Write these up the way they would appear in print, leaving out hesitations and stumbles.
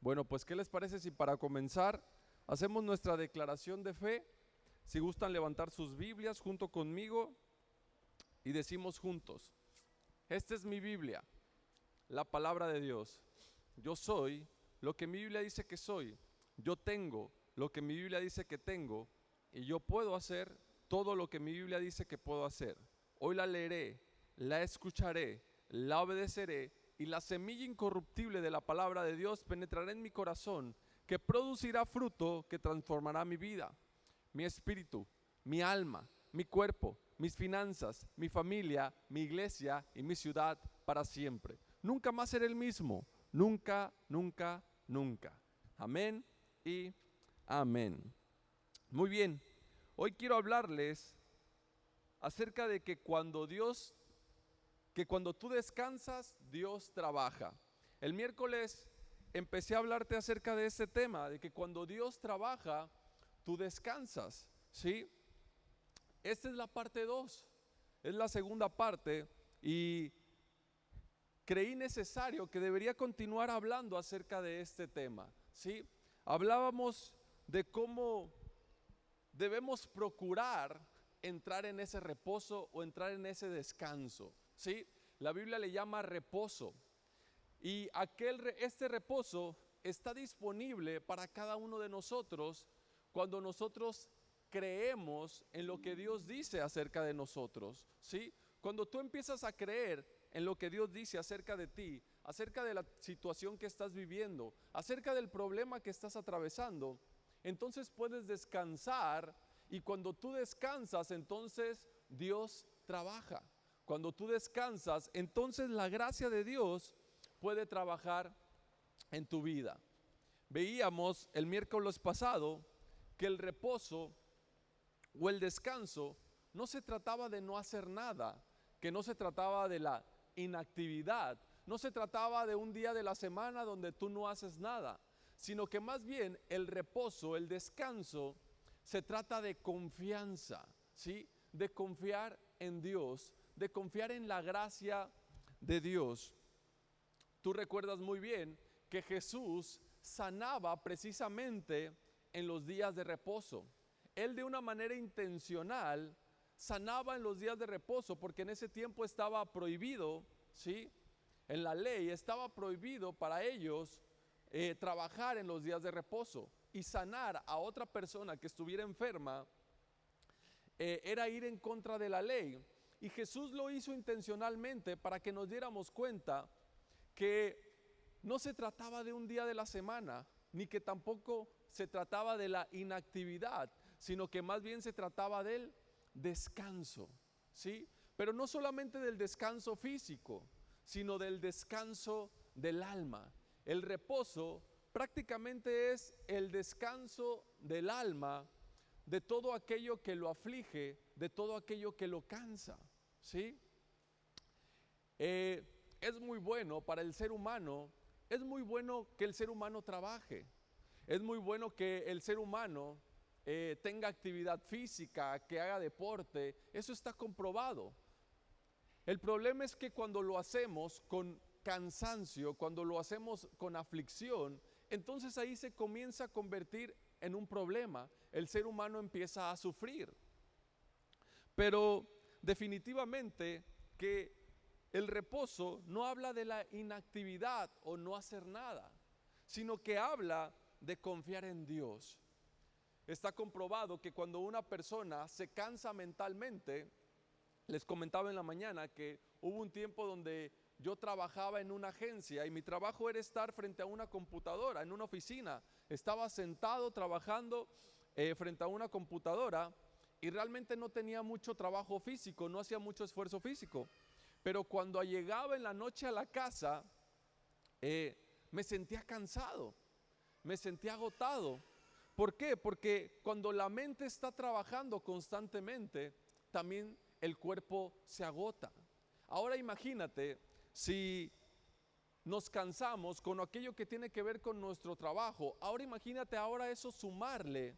Bueno, pues ¿qué les parece si para comenzar hacemos nuestra declaración de fe? Si gustan levantar sus Biblias junto conmigo y decimos juntos: esta es mi Biblia, la palabra de Dios. Yo soy lo que mi Biblia dice que soy. Yo tengo lo que mi Biblia dice que tengo. Y yo puedo hacer todo lo que mi Biblia dice que puedo hacer. Hoy la leeré, la escucharé, la obedeceré, y la semilla incorruptible de la palabra de Dios penetrará en mi corazón, que producirá fruto que transformará mi vida, mi espíritu, mi alma, mi cuerpo, mis finanzas, mi familia, mi iglesia y mi ciudad para siempre. Nunca más seré el mismo. Nunca, nunca, nunca. Amén y amén. Muy bien, hoy quiero hablarles acerca de que cuando tú descansas, Dios trabaja. El miércoles empecé a hablarte acerca de este tema, de que cuando Dios trabaja, tú descansas, ¿sí? Esta es la parte 2, es la segunda parte, y creí necesario que debería continuar hablando acerca de este tema, ¿sí? Hablábamos de cómo debemos procurar entrar en ese reposo o entrar en ese descanso, ¿sí? La Biblia le llama reposo, y este reposo está disponible para cada uno de nosotros cuando nosotros creemos en lo que Dios dice acerca de nosotros, ¿sí? Cuando tú empiezas a creer en lo que Dios dice acerca de ti, acerca de la situación que estás viviendo, acerca del problema que estás atravesando, entonces puedes descansar, y cuando tú descansas, entonces Dios trabaja. Cuando tú descansas, entonces la gracia de Dios puede trabajar en tu vida. Veíamos el miércoles pasado que el reposo o el descanso no se trataba de no hacer nada, que no se trataba de la inactividad, no se trataba de un día de la semana donde tú no haces nada, sino que más bien el reposo, el descanso, se trata de confianza, ¿sí? De confiar en Dios, de confiar en la gracia de Dios. Tú recuerdas muy bien que Jesús sanaba precisamente en los días de reposo. Él, de una manera intencional, sanaba en los días de reposo, porque en ese tiempo estaba prohibido, ¿sí? En la ley estaba prohibido para ellos trabajar en los días de reposo, y sanar a otra persona que estuviera enferma era ir en contra de la ley. Y Jesús lo hizo intencionalmente para que nos diéramos cuenta que no se trataba de un día de la semana, ni que tampoco se trataba de la inactividad, sino que más bien se trataba del descanso, ¿sí? Pero no solamente del descanso físico, sino del descanso del alma. El reposo prácticamente es el descanso del alma de todo aquello que lo aflige, de todo aquello que lo cansa, ¿sí? Es muy bueno para el ser humano, es muy bueno que el ser humano trabaje, es muy bueno que el ser humano tenga actividad física, que haga deporte, eso está comprobado. El problema es que cuando lo hacemos con cansancio, cuando lo hacemos con aflicción, entonces ahí se comienza a convertir en un problema. El ser humano empieza a sufrir. Pero definitivamente que el reposo no habla de la inactividad o no hacer nada, sino que habla de confiar en Dios. Está comprobado que cuando una persona se cansa mentalmente, les comentaba en la mañana que hubo un tiempo donde yo trabajaba en una agencia y mi trabajo era estar frente a una computadora, en una oficina. Estaba sentado trabajando frente a una computadora, y realmente no tenía mucho trabajo físico, no hacía mucho esfuerzo físico. Pero cuando llegaba en la noche a la casa, me sentía cansado, me sentía agotado. ¿Por qué? Porque cuando la mente está trabajando constantemente, también el cuerpo se agota. Ahora imagínate si nos cansamos con aquello que tiene que ver con nuestro trabajo. Ahora imagínate ahora eso sumarle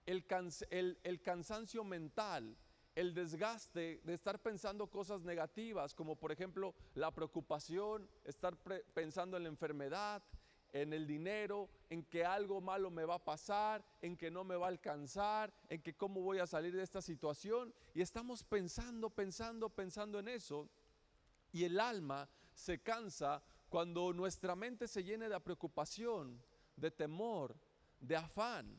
el cansancio mental, el desgaste de estar pensando cosas negativas, como por ejemplo la preocupación, estar pensando en la enfermedad, en el dinero, en que algo malo me va a pasar, en que no me va a alcanzar, en que cómo voy a salir de esta situación. Y estamos pensando en eso. Y el alma se cansa cuando nuestra mente se llene de preocupación, de temor, de afán.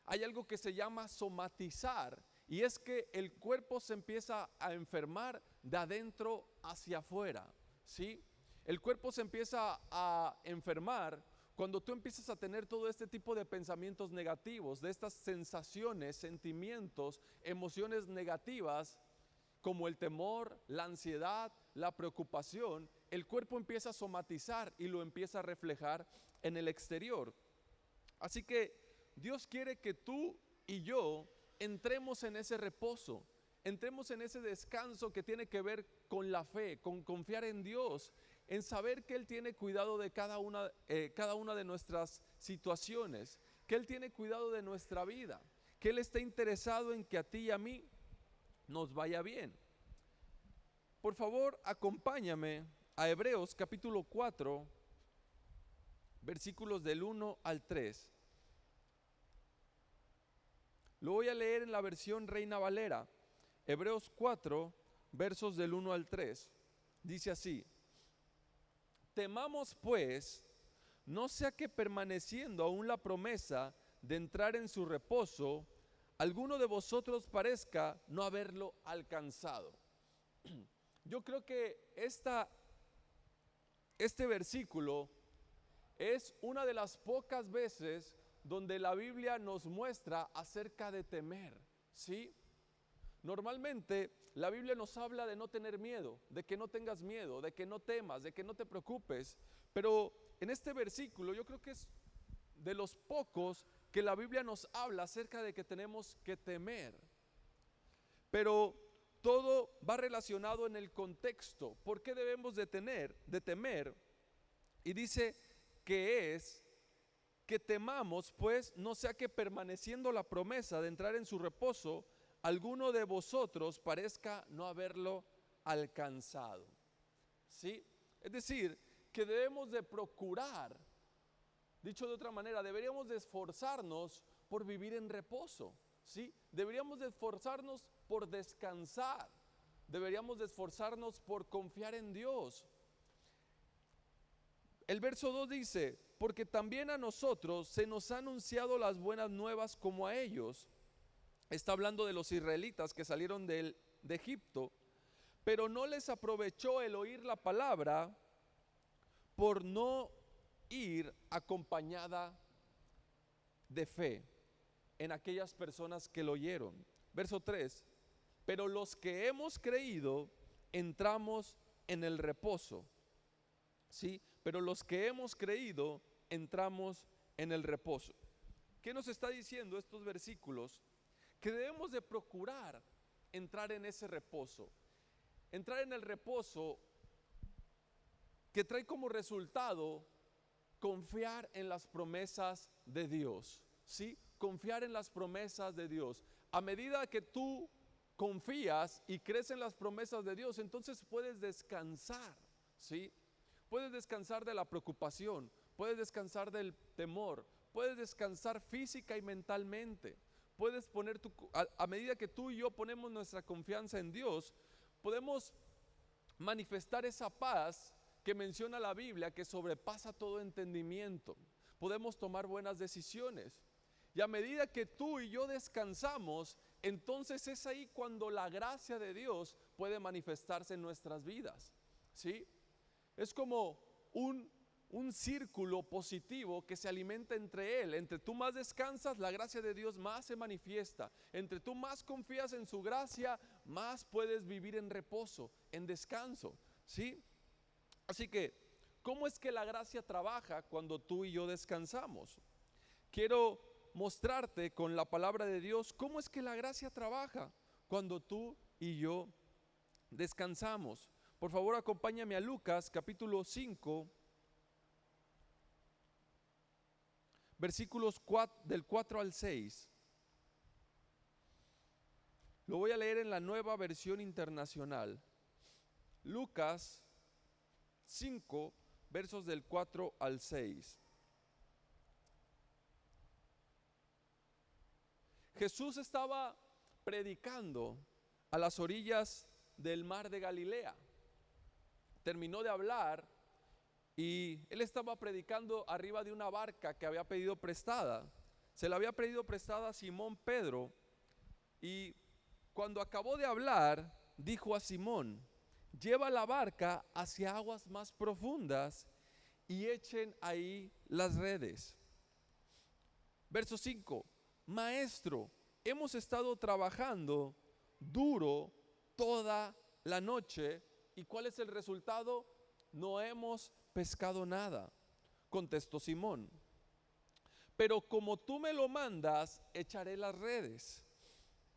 Hay algo que se llama somatizar, y es que el cuerpo se empieza a enfermar de adentro hacia afuera, ¿sí? El cuerpo se empieza a enfermar cuando tú empiezas a tener todo este tipo de pensamientos negativos, de estas sensaciones, sentimientos, emociones negativas, como el temor, la ansiedad, la preocupación. El cuerpo empieza a somatizar y lo empieza a reflejar en el exterior. Así que Dios quiere que tú y yo entremos en ese reposo, entremos en ese descanso que tiene que ver con la fe, con confiar en Dios, en saber que Él tiene cuidado de cada una de nuestras situaciones, que Él tiene cuidado de nuestra vida, que Él está interesado en que a ti y a mí nos vaya bien. Por favor, acompáñame a Hebreos capítulo 4, versículos del 1 al 3. Lo voy a leer en la versión Reina Valera. Hebreos 4, versos del 1 al 3. Dice así: temamos pues, no sea que permaneciendo aún la promesa de entrar en su reposo, alguno de vosotros parezca no haberlo alcanzado. Yo creo que este versículo es una de las pocas veces donde la Biblia nos muestra acerca de temer, ¿sí? Normalmente la Biblia nos habla de no tener miedo, de que no tengas miedo, de que no temas, de que no te preocupes. Pero en este versículo yo creo que es de los pocos que la Biblia nos habla acerca de que tenemos que temer. Pero todo va relacionado en el contexto. ¿Por qué debemos de temer? Y dice que es que temamos, pues, no sea que permaneciendo la promesa de entrar en su reposo, alguno de vosotros parezca no haberlo alcanzado. ¿Sí? Es decir, que debemos de procurar, dicho de otra manera, deberíamos de esforzarnos por vivir en reposo, ¿sí? Deberíamos de esforzarnos por descansar, deberíamos de esforzarnos por confiar en Dios. El verso 2 dice: porque también a nosotros se nos han anunciado las buenas nuevas como a ellos. Está hablando de los israelitas que salieron de Egipto, pero no les aprovechó el oír la palabra por no ir acompañada de fe en aquellas personas que lo oyeron. Verso 3: pero los que hemos creído entramos en el reposo. ¿Sí? Pero los que hemos creído entramos en el reposo. ¿Qué nos está diciendo estos versículos? Que debemos de procurar entrar en ese reposo. Entrar en el reposo que trae como resultado confiar en las promesas de Dios. ¿Sí? Confiar en las promesas de Dios. A medida que tú confías y crees en las promesas de Dios, entonces puedes descansar, ¿sí? Puedes descansar de la preocupación, puedes descansar del temor, puedes descansar física y mentalmente. Puedes poner a medida que tú y yo ponemos nuestra confianza en Dios, podemos manifestar esa paz que menciona la Biblia, que sobrepasa todo entendimiento. Podemos tomar buenas decisiones. Y a medida que tú y yo descansamos, entonces es ahí cuando la gracia de Dios puede manifestarse en nuestras vidas, ¿sí? Es como un círculo positivo que se alimenta entre él. Entre tú más descansas, la gracia de Dios más se manifiesta. Entre tú más confías en su gracia, más puedes vivir en reposo, en descanso, ¿sí? Así que, ¿cómo es que la gracia trabaja cuando tú y yo descansamos? Quiero mostrarte con la palabra de Dios cómo es que la gracia trabaja cuando tú y yo descansamos. Por favor, acompáñame a Lucas capítulo 5, versículos del 4 al 6. Lo voy a leer en la Nueva Versión Internacional. Lucas 5, versos del 4 al 6. Jesús estaba predicando a las orillas del mar de Galilea. Terminó de hablar y él estaba predicando arriba de una barca que había pedido prestada. Se la había pedido prestada a Simón Pedro, y cuando acabó de hablar, dijo a Simón: lleva la barca hacia aguas más profundas y echen ahí las redes. Verso 5: Maestro, hemos estado trabajando duro toda la noche, ¿y cuál es el resultado? No hemos pescado nada. Contestó Simón: pero como tú me lo mandas, echaré las redes.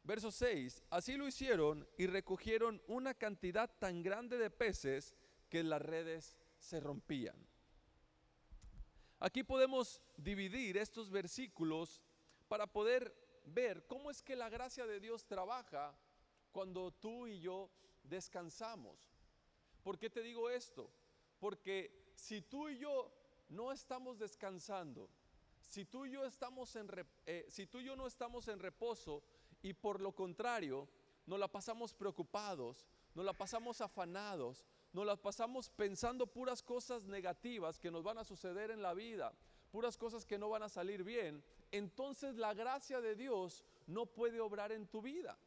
Verso 6: así lo hicieron y recogieron una cantidad tan grande de peces que las redes se rompían. Aquí podemos dividir estos versículos para poder ver cómo es que la gracia de Dios trabaja cuando tú y yo descansamos. ¿Por qué te digo esto? Porque si tú y yo no estamos descansando, si tú y yo no estamos en reposo, y por lo contrario nos la pasamos preocupados, nos la pasamos afanados, nos la pasamos pensando puras cosas negativas que nos van a suceder en la vida, puras cosas que no van a salir bien, entonces la gracia de Dios no puede obrar en tu vida.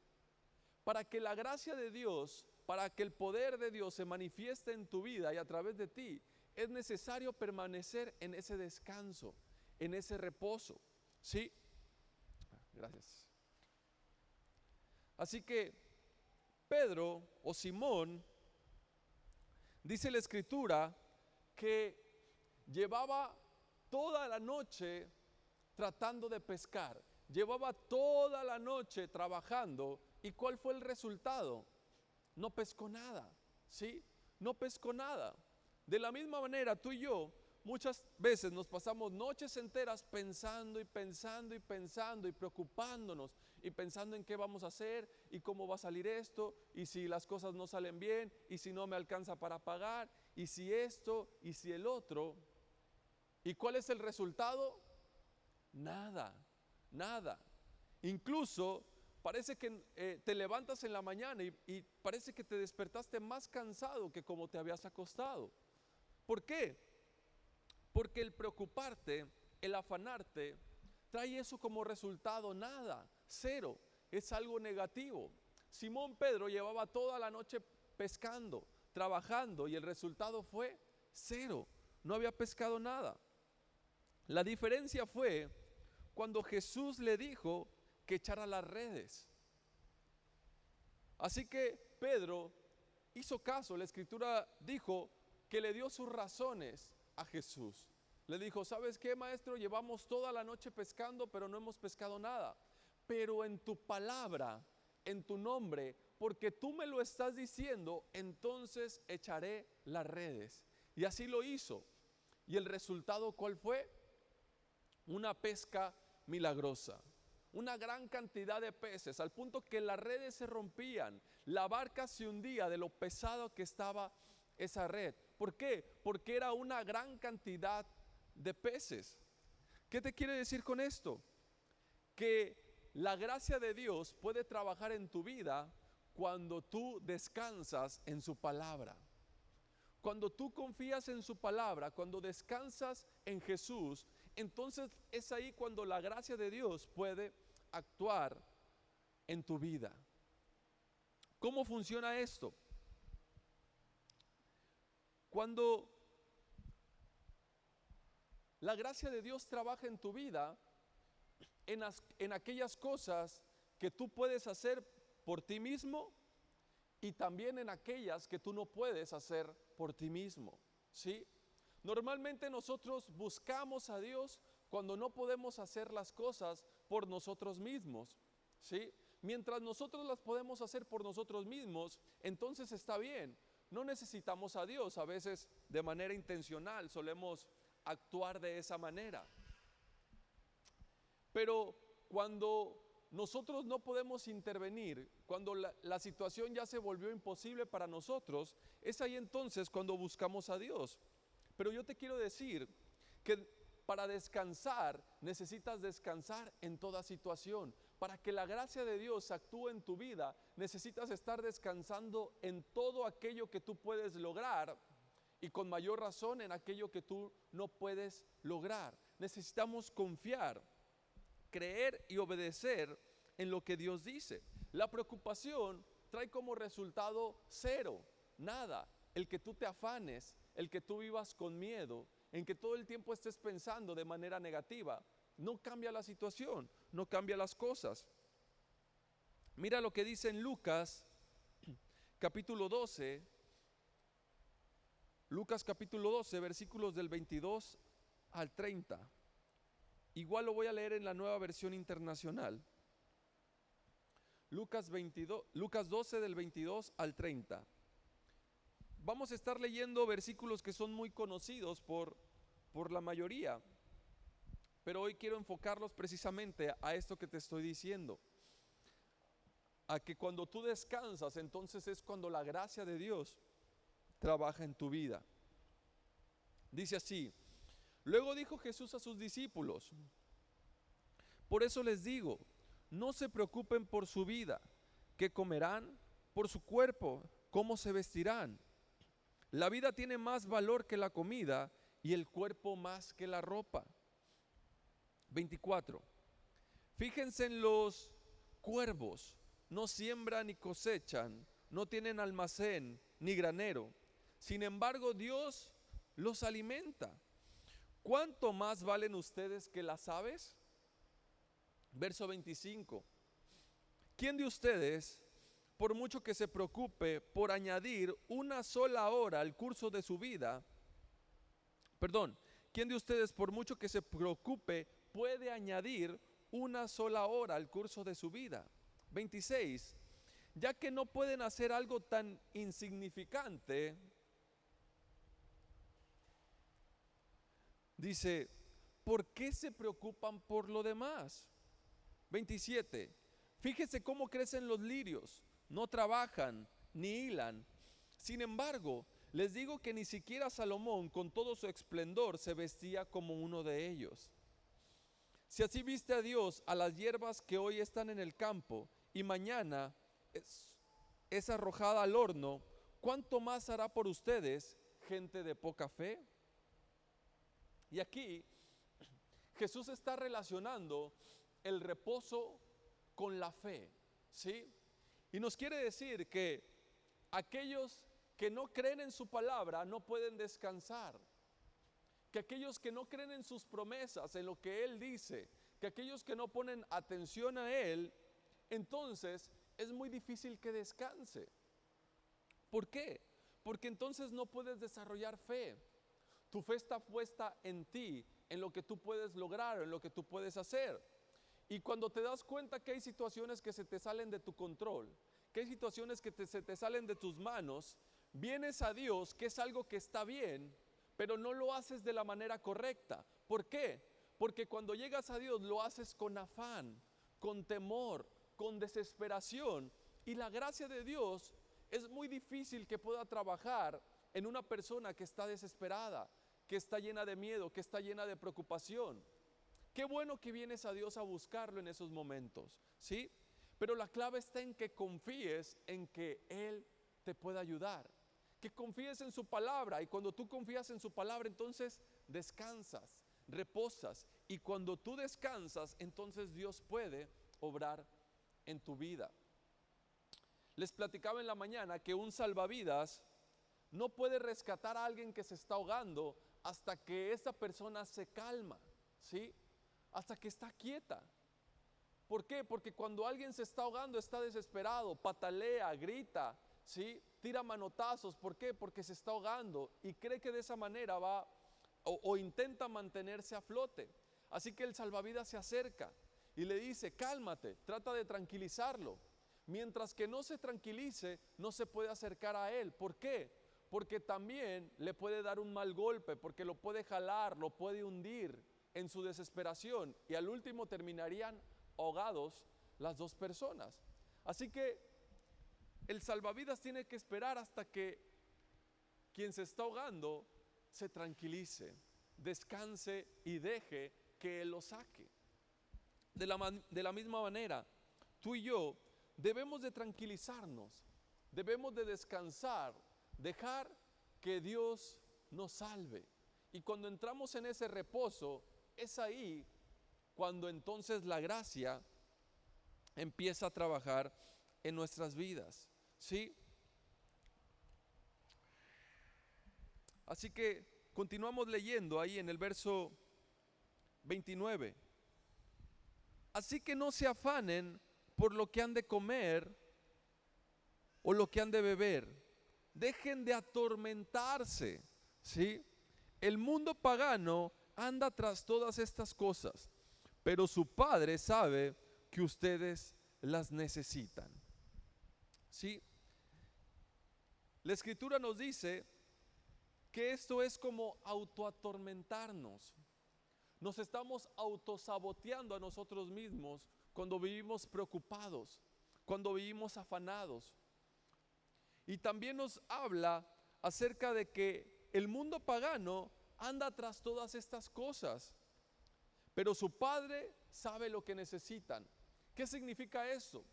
Para que la gracia de Dios, para que el poder de Dios se manifieste en tu vida y a través de ti, es necesario permanecer en ese descanso, en ese reposo. ¿Sí? Gracias. Así que Pedro o Simón, dice la escritura que llevaba toda la noche tratando de pescar, llevaba toda la noche trabajando, ¿y cuál fue el resultado? No pescó nada, ¿sí? No pescó nada. De la misma manera, tú y yo muchas veces nos pasamos noches enteras pensando y pensando y pensando y preocupándonos y pensando en qué vamos a hacer y cómo va a salir esto, y si las cosas no salen bien, y si no me alcanza para pagar, y si esto, y si el otro. ¿Y cuál es el resultado? Nada, nada. Incluso parece que te levantas en la mañana y parece que te despertaste más cansado que como te habías acostado. ¿Por qué? Porque el preocuparte, el afanarte, trae eso como resultado nada, cero, es algo negativo. Simón Pedro llevaba toda la noche pescando, trabajando, y el resultado fue cero, no había pescado nada. La diferencia fue cuando Jesús le dijo que echara las redes. Así que Pedro hizo caso. La escritura dijo que le dio sus razones a Jesús. Le dijo: ¿sabes qué, maestro? Llevamos toda la noche pescando, pero no hemos pescado nada. Pero en tu palabra, en tu nombre, porque tú me lo estás diciendo, entonces echaré las redes. Y así lo hizo. ¿Y el resultado cuál fue? Una pesca milagrosa. Una gran cantidad de peces, al punto que las redes se rompían. La barca se hundía de lo pesado que estaba esa red. ¿Por qué? Porque era una gran cantidad de peces. ¿Qué te quiere decir con esto? Que la gracia de Dios puede trabajar en tu vida cuando tú descansas en su palabra. Cuando tú confías en su palabra, cuando descansas en Jesús, entonces es ahí cuando la gracia de Dios puede actuar en tu vida. ¿Cómo funciona esto? Cuando la gracia de Dios trabaja en tu vida, en aquellas cosas que tú puedes hacer por ti mismo, y también en aquellas que tú no puedes hacer por ti mismo, ¿sí? Normalmente nosotros buscamos a Dios cuando no podemos hacer las cosas por nosotros mismos, ¿sí? Mientras nosotros las podemos hacer por nosotros mismos, entonces está bien. No necesitamos a Dios. A veces de manera intencional solemos actuar de esa manera. Pero cuando nosotros no podemos intervenir, cuando la situación ya se volvió imposible para nosotros, es ahí entonces cuando buscamos a Dios. Pero yo te quiero decir que para descansar necesitas descansar en toda situación. Para que la gracia de Dios actúe en tu vida, necesitas estar descansando en todo aquello que tú puedes lograr y con mayor razón en aquello que tú no puedes lograr. Necesitamos confiar, creer y obedecer en lo que Dios dice. La preocupación trae como resultado cero, nada. El que tú te afanes, el que tú vivas con miedo, en que todo el tiempo estés pensando de manera negativa, no cambia la situación, no cambia las cosas. Mira lo que dice en Lucas capítulo 12, versículos del 22 al 30. Igual lo voy a leer en la Nueva Versión Internacional. Lucas 12 del 22 al 30. Vamos a estar leyendo versículos que son muy conocidos por la mayoría, pero hoy quiero enfocarlos precisamente a esto que te estoy diciendo, a que cuando tú descansas, entonces es cuando la gracia de Dios trabaja en tu vida. Dice así: luego dijo Jesús a sus discípulos: por eso les digo, no se preocupen por su vida, qué comerán, por su cuerpo, cómo se vestirán. La vida tiene más valor que la comida y el cuerpo más que la ropa. 24. Fíjense en los cuervos, no siembran ni cosechan, no tienen almacén ni granero. Sin embargo, Dios los alimenta. ¿Cuánto más valen ustedes que las aves? Verso 25. ¿Quién de ustedes, por mucho que se preocupe por añadir una sola hora al curso de su vida, ¿quién de ustedes, por mucho que se preocupe, puede añadir una sola hora al curso de su vida? 26. Ya que no pueden hacer algo tan insignificante, dice, ¿por qué se preocupan por lo demás? 27. Fíjese cómo crecen los lirios, no trabajan ni hilan. Sin embargo, les digo que ni siquiera Salomón, con todo su esplendor, se vestía como uno de ellos. Si así viste a Dios a las hierbas que hoy están en el campo y mañana es arrojada al horno, ¿cuánto más hará por ustedes, gente de poca fe? Y aquí Jesús está relacionando el reposo con la fe, ¿sí? Y nos quiere decir que aquellos que no creen en su palabra no pueden descansar, que aquellos que no creen en sus promesas, en lo que Él dice, que aquellos que no ponen atención a Él, entonces es muy difícil que descanse. ¿Por qué? Porque entonces no puedes desarrollar fe. Tu fe está puesta en ti, en lo que tú puedes lograr, en lo que tú puedes hacer. Y cuando te das cuenta que hay situaciones que se te salen de tu control, que hay situaciones que se te salen de tus manos, vienes a Dios, que es algo que está bien, pero no lo haces de la manera correcta. ¿Por qué? Porque cuando llegas a Dios lo haces con afán, con temor, con desesperación. Y la gracia de Dios es muy difícil que pueda trabajar en una persona que está desesperada, que está llena de miedo, que está llena de preocupación. Qué bueno que vienes a Dios a buscarlo en esos momentos, ¿sí? Pero la clave está en que confíes en que Él te pueda ayudar, que confíes en su palabra, y cuando tú confías en su palabra, entonces descansas, reposas, y cuando tú descansas, entonces Dios puede obrar en tu vida. Les platicaba en la mañana que un salvavidas no puede rescatar a alguien que se está ahogando hasta que esa persona se calma, ¿sí? Hasta que está quieta. ¿Por qué? Porque cuando alguien se está ahogando, está desesperado, patalea, grita, ¿sí? Tira manotazos. ¿Por qué? Porque se está ahogando y cree que de esa manera va o intenta mantenerse a flote. Así que el salvavidas se acerca y le dice: cálmate, trata de tranquilizarlo. Mientras que no se tranquilice, no se puede acercar a él. ¿Por qué? Porque también le puede dar un mal golpe, porque lo puede jalar, lo puede hundir en su desesperación, y al último terminarían ahogados las dos personas. Así que el salvavidas tiene que esperar hasta que quien se está ahogando se tranquilice, descanse y deje que él lo saque. De la misma manera, tú y yo debemos de tranquilizarnos, debemos de descansar, dejar que Dios nos salve. Y cuando entramos en ese reposo, es ahí cuando entonces la gracia empieza a trabajar en nuestras vidas, ¿sí? Así que continuamos leyendo ahí en el verso 29. Así que no se afanen por lo que han de comer o lo que han de beber. Dejen de atormentarse, ¿sí? El mundo pagano anda tras todas estas cosas, pero su Padre sabe que ustedes las necesitan, ¿sí? La Escritura nos dice que esto es como autoatormentarnos. Nos estamos autosaboteando a nosotros mismos cuando vivimos preocupados, cuando vivimos afanados. Y también nos habla acerca de que el mundo pagano anda tras todas estas cosas, pero su Padre sabe lo que necesitan. ¿Qué significa eso?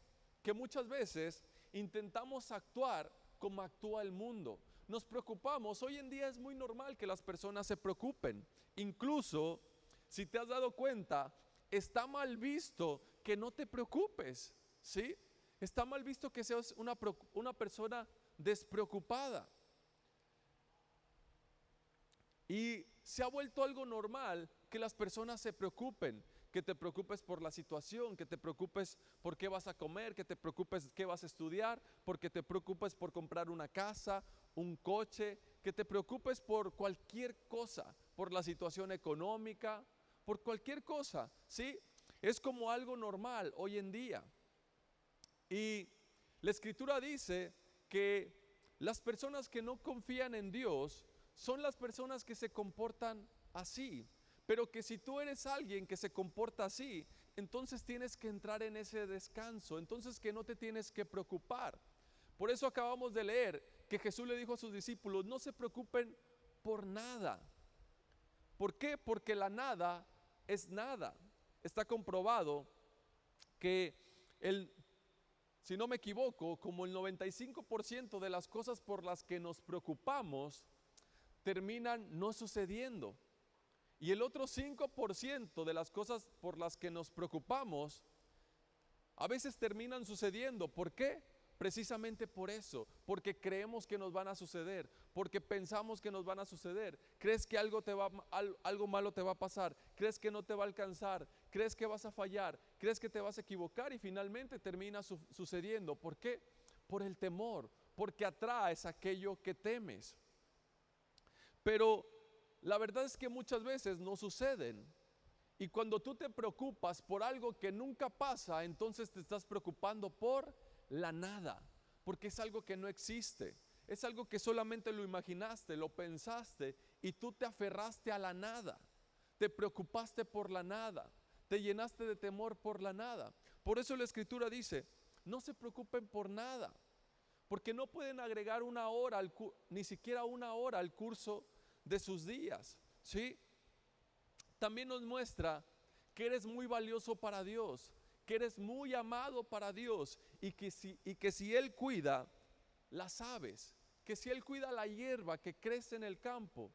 Que muchas veces intentamos actuar como actúa el mundo. Nos preocupamos. Hoy en día es muy normal que las personas se preocupen. Incluso, si te has dado cuenta, está mal visto que no te preocupes, ¿sí? Está mal visto que seas una persona despreocupada. Y se ha vuelto algo normal que las personas se preocupen, que te preocupes por la situación, que te preocupes por qué vas a comer, que te preocupes qué vas a estudiar, porque te preocupes por comprar una casa, un coche, que te preocupes por cualquier cosa, por la situación económica, por cualquier cosa, ¿sí? Es como algo normal hoy en día. Y la Escritura dice que las personas que no confían en Dios son las personas que se comportan así, pero que si tú eres alguien que se comporta así, entonces tienes que entrar en ese descanso, entonces que no te tienes que preocupar. Por eso acabamos de leer que Jesús le dijo a sus discípulos, no se preocupen por nada. ¿Por qué? Porque la nada es nada. Está comprobado que si no me equivoco, como el 95% de las cosas por las que nos preocupamos terminan no sucediendo. Y el otro 5% de las cosas por las que nos preocupamos a veces terminan sucediendo. ¿Por qué? Precisamente por eso, porque creemos que nos van a suceder, porque pensamos que nos van a suceder. Crees que algo malo te va a pasar, crees que no te va a alcanzar, crees que vas a fallar, crees que te vas a equivocar y finalmente termina sucediendo. ¿Por qué? Por el temor, porque atraes aquello que temes. Pero la verdad es que muchas veces no suceden. Y cuando tú te preocupas por algo que nunca pasa, entonces te estás preocupando por la nada, porque es algo que no existe, es algo que solamente lo imaginaste, lo pensaste y tú te aferraste a la nada, te preocupaste por la nada, te llenaste de temor por la nada. Por eso la Escritura dice, no se preocupen por nada, porque no pueden agregar una hora, ni siquiera una hora al curso de sus días, ¿sí? También nos muestra que eres muy valioso para Dios, que eres muy amado para Dios y que si Él cuida las aves, que si Él cuida la hierba que crece en el campo,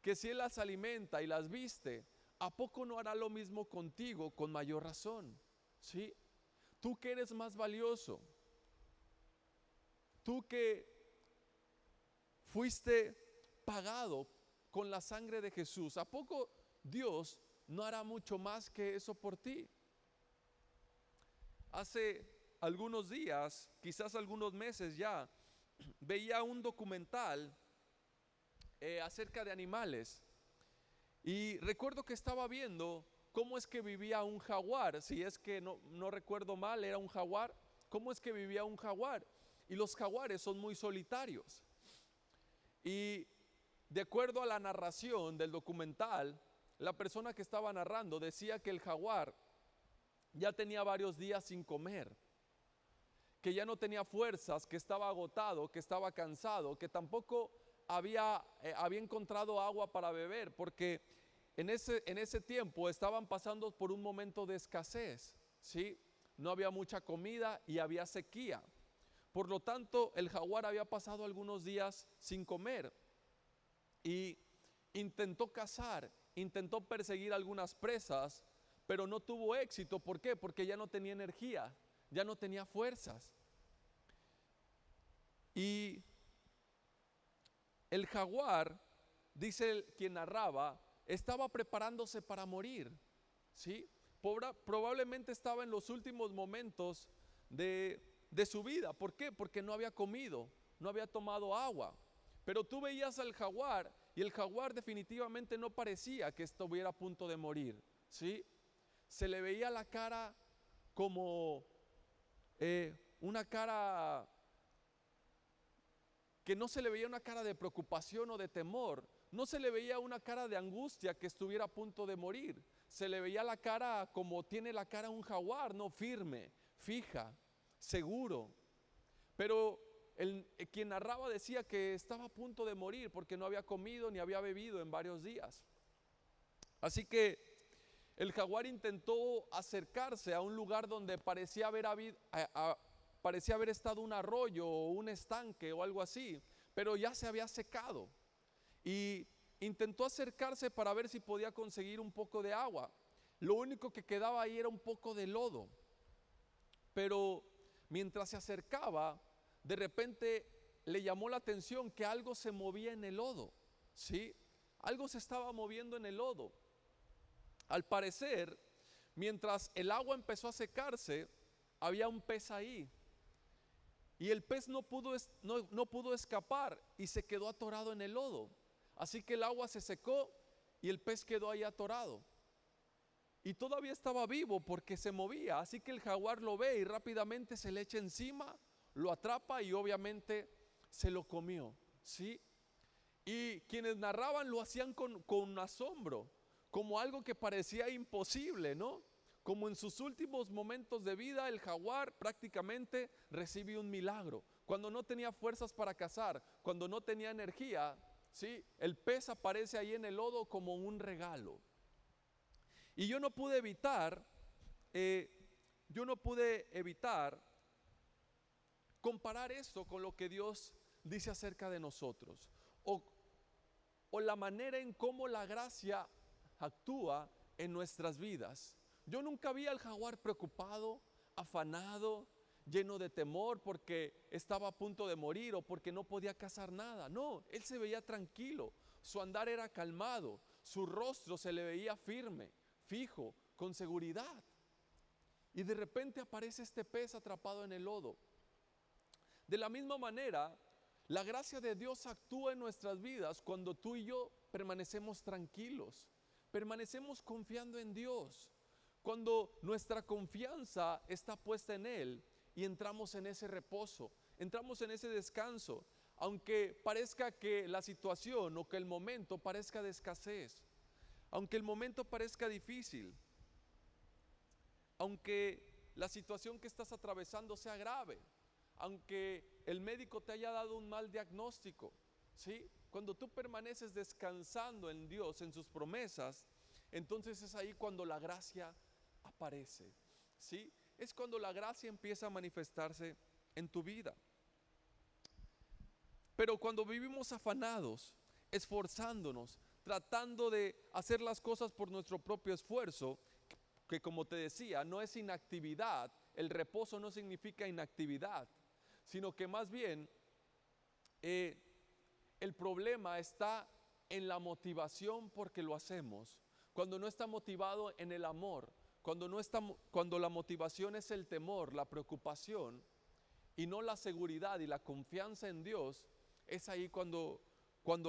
que si Él las alimenta y las viste, ¿a poco no hará lo mismo contigo con mayor razón? ¿Sí? Tú que eres más valioso, tú que fuiste pagado con la sangre de Jesús, ¿a poco Dios no hará mucho más que eso por ti? Hace algunos días, quizás algunos meses ya, veía un documental acerca de animales y recuerdo que estaba viendo cómo es que vivía un jaguar. Si es que no recuerdo mal, era un jaguar. ¿Cómo es que vivía un jaguar? Y los jaguares son muy solitarios. Y de acuerdo a la narración del documental, la persona que estaba narrando decía que el jaguar ya tenía varios días sin comer, que ya no tenía fuerzas, que estaba agotado, que estaba cansado, que tampoco había encontrado agua para beber, porque en ese tiempo estaban pasando por un momento de escasez, ¿sí? no había mucha comida y había sequía. Por lo tanto, el jaguar había pasado algunos días sin comer y intentó cazar, intentó perseguir algunas presas, pero no tuvo éxito. ¿Por qué? Porque ya no tenía energía, ya no tenía fuerzas. Y el jaguar, dice quien narraba, estaba preparándose para morir, ¿sí? Probablemente estaba en los últimos momentos de su vida. ¿Por qué? Porque no había comido, no había tomado agua. Pero tú veías al jaguar y el jaguar definitivamente no parecía que estuviera a punto de morir, ¿sí? Se le veía la cara como una cara que no se le veía una cara de preocupación o de temor, no se le veía una cara de angustia que estuviera a punto de morir, se le veía la cara como tiene la cara un jaguar, no, firme, fija, seguro. Pero quien narraba decía que estaba a punto de morir porque no había comido ni había bebido en varios días. Así que el jaguar intentó acercarse a un lugar donde parecía haber estado un arroyo o un estanque o algo así, pero ya se había secado. Y intentó acercarse para ver si podía conseguir un poco de agua. Lo único que quedaba ahí era un poco de lodo. Pero mientras se acercaba, de repente le llamó la atención que algo se movía en el lodo, ¿sí? Algo se estaba moviendo en el lodo. Al parecer, mientras el agua empezó a secarse, había un pez ahí. Y el pez no pudo escapar y se quedó atorado en el lodo. Así que el agua se secó y el pez quedó ahí atorado. Y todavía estaba vivo porque se movía. Así que el jaguar lo ve y rápidamente se le echa encima, lo atrapa y obviamente se lo comió, ¿sí? Y quienes narraban lo hacían con asombro, como algo que parecía imposible, ¿no? Como en sus últimos momentos de vida el jaguar prácticamente recibe un milagro. Cuando no tenía fuerzas para cazar, cuando no tenía energía, ¿sí? El pez aparece ahí en el lodo como un regalo. Y yo no pude evitar comparar esto con lo que Dios dice acerca de nosotros, o la manera en cómo la gracia actúa en nuestras vidas. Yo nunca vi al jaguar preocupado, afanado, lleno de temor porque estaba a punto de morir o porque no podía cazar nada. No, él se veía tranquilo, su andar era calmado, su rostro se le veía firme, fijo, con seguridad. Y de repente aparece este pez atrapado en el lodo. De la misma manera, la gracia de Dios actúa en nuestras vidas cuando tú y yo permanecemos tranquilos, permanecemos confiando en Dios, cuando nuestra confianza está puesta en Él y entramos en ese reposo, entramos en ese descanso, aunque parezca que la situación o que el momento parezca de escasez, aunque el momento parezca difícil, aunque la situación que estás atravesando sea grave, aunque el médico te haya dado un mal diagnóstico, ¿sí? Cuando tú permaneces descansando en Dios, en sus promesas, entonces es ahí cuando la gracia aparece, ¿sí? Es cuando la gracia empieza a manifestarse en tu vida. Pero cuando vivimos afanados, esforzándonos, tratando de hacer las cosas por nuestro propio esfuerzo, que como te decía, no es inactividad, el reposo no significa inactividad, sino que más bien el problema está en la motivación porque lo hacemos. Cuando no está motivado en el amor, cuando la motivación es el temor, la preocupación y no la seguridad y la confianza en Dios, es ahí cuando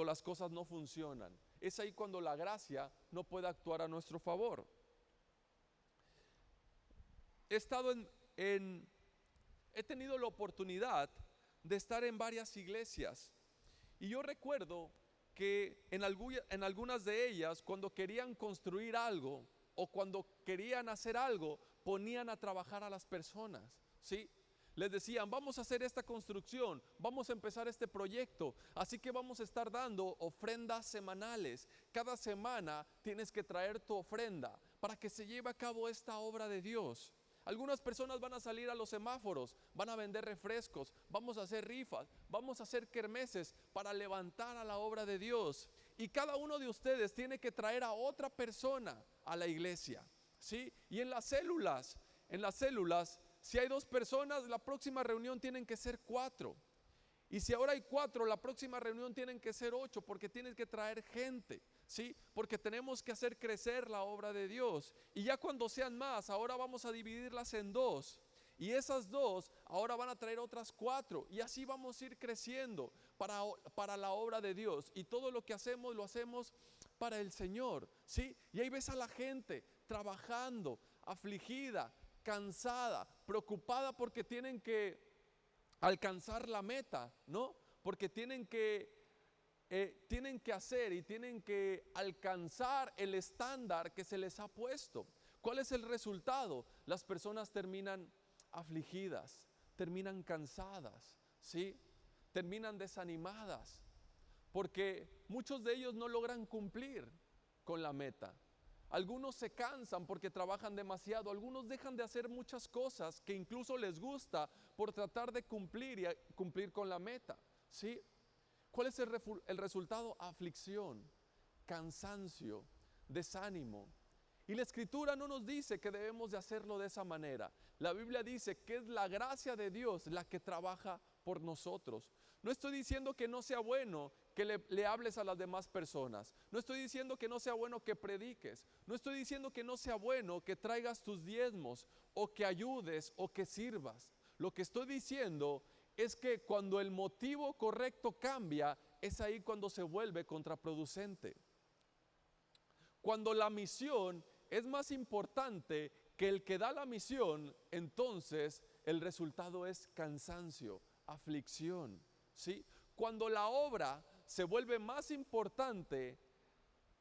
las cosas no funcionan. Es ahí cuando la gracia no puede actuar a nuestro favor. He tenido la oportunidad de estar en varias iglesias y yo recuerdo que en algunas de ellas, cuando querían construir algo o cuando querían hacer algo, ponían a trabajar a las personas, ¿sí? Les decían, vamos a hacer esta construcción, vamos a empezar este proyecto, así que vamos a estar dando ofrendas semanales. Cada semana tienes que traer tu ofrenda para que se lleve a cabo esta obra de Dios. Algunas personas van a salir a los semáforos, van a vender refrescos, vamos a hacer rifas, vamos a hacer kermeses para levantar a la obra de Dios. Y cada uno de ustedes tiene que traer a otra persona a la iglesia, ¿sí? Y en las células, si hay 2 personas, la próxima reunión tienen que ser 4. Y si ahora hay 4, la próxima reunión tienen que ser 8, porque tienes que traer gente, ¿sí? Porque tenemos que hacer crecer la obra de Dios. Y ya cuando sean más, ahora vamos a dividirlas en 2. Y esas 2 ahora van a traer otras 4. Y así vamos a ir creciendo para la obra de Dios. Y todo lo que hacemos, lo hacemos para el Señor, ¿sí? Y ahí ves a la gente trabajando, afligida, cansada, preocupada porque tienen que alcanzar la meta, ¿no? Porque tienen que hacer y tienen que alcanzar el estándar que se les ha puesto. ¿Cuál es el resultado? Las personas terminan afligidas, terminan cansadas, ¿sí? Terminan desanimadas, porque muchos de ellos no logran cumplir con la meta. Algunos se cansan porque trabajan demasiado, algunos dejan de hacer muchas cosas que incluso les gusta por tratar de cumplir con la meta, ¿sí? ¿Cuál es el resultado? Aflicción, cansancio, desánimo. Y la Escritura no nos dice que debemos de hacerlo de esa manera. La Biblia dice que es la gracia de Dios la que trabaja por nosotros. No estoy diciendo que no sea bueno que le hables a las demás personas. No estoy diciendo que no sea bueno que prediques. No estoy diciendo que no sea bueno que traigas tus diezmos o que ayudes o que sirvas. Lo que estoy diciendo es que cuando el motivo correcto cambia, es ahí cuando se vuelve contraproducente. Cuando la misión es más importante que el que da la misión, entonces el resultado es cansancio, aflicción, ¿sí? Cuando la obra se vuelve más importante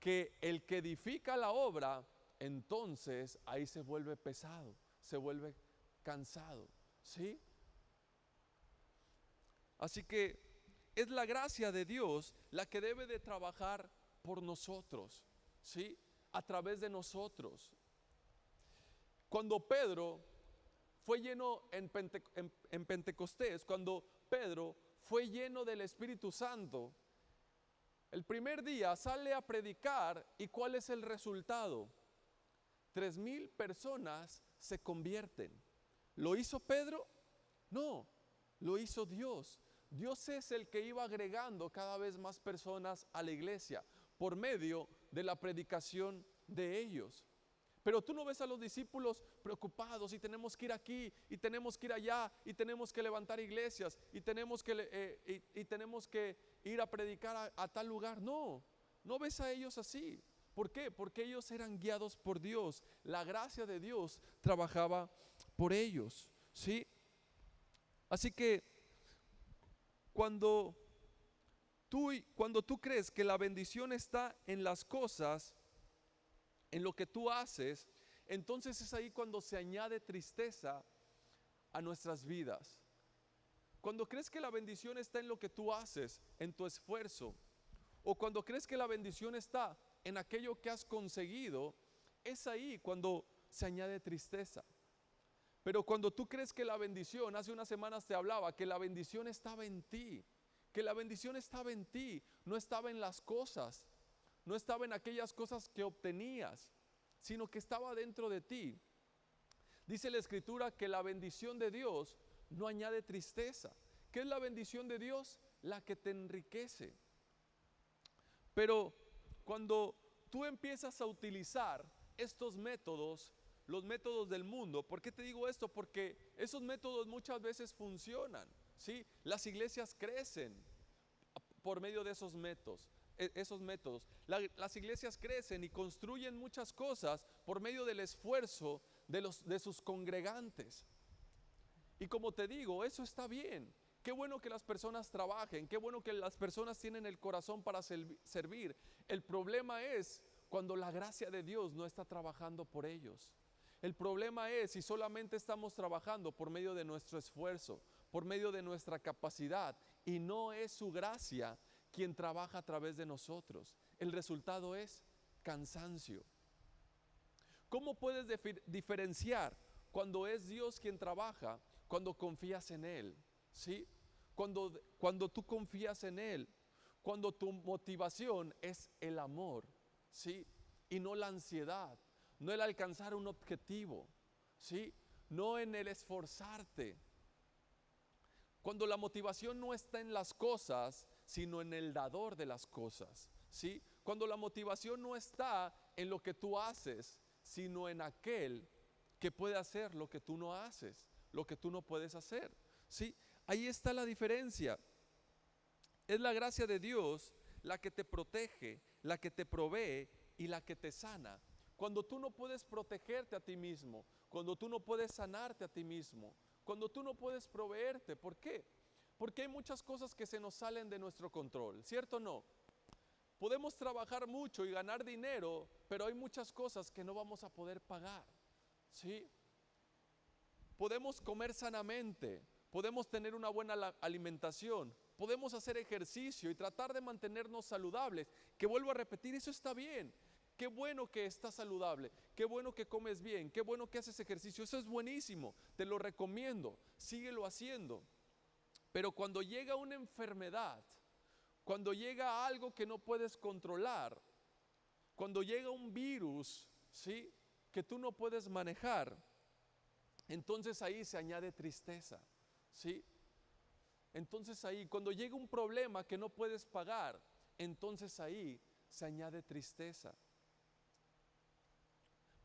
que el que edifica la obra, entonces ahí se vuelve pesado, se vuelve cansado, ¿sí? Así que es la gracia de Dios la que debe de trabajar por nosotros, ¿sí? A través de nosotros. Cuando Pedro fue lleno en Pentecostés, cuando Pedro fue lleno del Espíritu Santo, el primer día sale a predicar y ¿cuál es el resultado? 3,000 personas se convierten. ¿Lo hizo Pedro? No, lo hizo Dios. Dios es el que iba agregando cada vez más personas a la iglesia por medio de la predicación de ellos. Pero tú no ves a los discípulos preocupados y tenemos que ir aquí y tenemos que ir allá y tenemos que levantar iglesias y tenemos que ir a predicar a tal lugar. No, no ves a ellos así. ¿Por qué? Porque ellos eran guiados por Dios. La gracia de Dios trabajaba por ellos, ¿sí? Así que cuando tú crees que la bendición está en las cosas, en lo que tú haces, entonces es ahí cuando se añade tristeza a nuestras vidas. Cuando crees que la bendición está en lo que tú haces, en tu esfuerzo, o cuando crees que la bendición está en aquello que has conseguido, es ahí cuando se añade tristeza. Pero cuando tú crees que la bendición, hace unas semanas te hablaba, que la bendición estaba en ti, que la bendición estaba en ti, no estaba en las cosas, no estaba en aquellas cosas que obtenías, sino que estaba dentro de ti. Dice la Escritura que la bendición de Dios no añade tristeza. ¿Qué es la bendición de Dios? La que te enriquece. Pero cuando tú empiezas a utilizar estos métodos, los métodos del mundo, ¿por qué te digo esto? Porque esos métodos muchas veces funcionan, ¿sí? Las iglesias crecen por medio de esos métodos. Las iglesias crecen y construyen muchas cosas por medio del esfuerzo de sus congregantes. Y como te digo, eso está bien. Qué bueno que las personas trabajen, qué bueno que las personas tienen el corazón para servir. El problema es cuando la gracia de Dios no está trabajando por ellos. El problema es si solamente estamos trabajando por medio de nuestro esfuerzo, por medio de nuestra capacidad, y no es su gracia quien trabaja a través de nosotros. El resultado es cansancio. ¿Cómo puedes diferenciar cuando es Dios quien trabaja, cuando confías en Él, ¿sí? Cuando tú confías en Él, cuando tu motivación es el amor, ¿sí? Y no la ansiedad, no el alcanzar un objetivo, ¿sí? No en el esforzarte. Cuando la motivación no está en las cosas, sino en el dador de las cosas, ¿sí? Cuando la motivación no está en lo que tú haces, sino en aquel que puede hacer lo que tú no haces, lo que tú no puedes hacer, ¿sí? Ahí está la diferencia. Es la gracia de Dios la que te protege, la que te provee y la que te sana. Cuando tú no puedes protegerte a ti mismo, cuando tú no puedes sanarte a ti mismo, cuando tú no puedes proveerte, ¿por qué? Porque hay muchas cosas que se nos salen de nuestro control, ¿cierto o no? Podemos trabajar mucho y ganar dinero, pero hay muchas cosas que no vamos a poder pagar, ¿sí? Podemos comer sanamente, podemos tener una buena alimentación, podemos hacer ejercicio y tratar de mantenernos saludables, que vuelvo a repetir, eso está bien. Qué bueno que estás saludable, qué bueno que comes bien, qué bueno que haces ejercicio, eso es buenísimo, te lo recomiendo, síguelo haciendo. Pero cuando llega una enfermedad, cuando llega algo que no puedes controlar, cuando llega un virus, ¿sí?, que tú no puedes manejar, entonces ahí se añade tristeza, ¿sí? Entonces ahí, cuando llega un problema que no puedes pagar, entonces ahí se añade tristeza.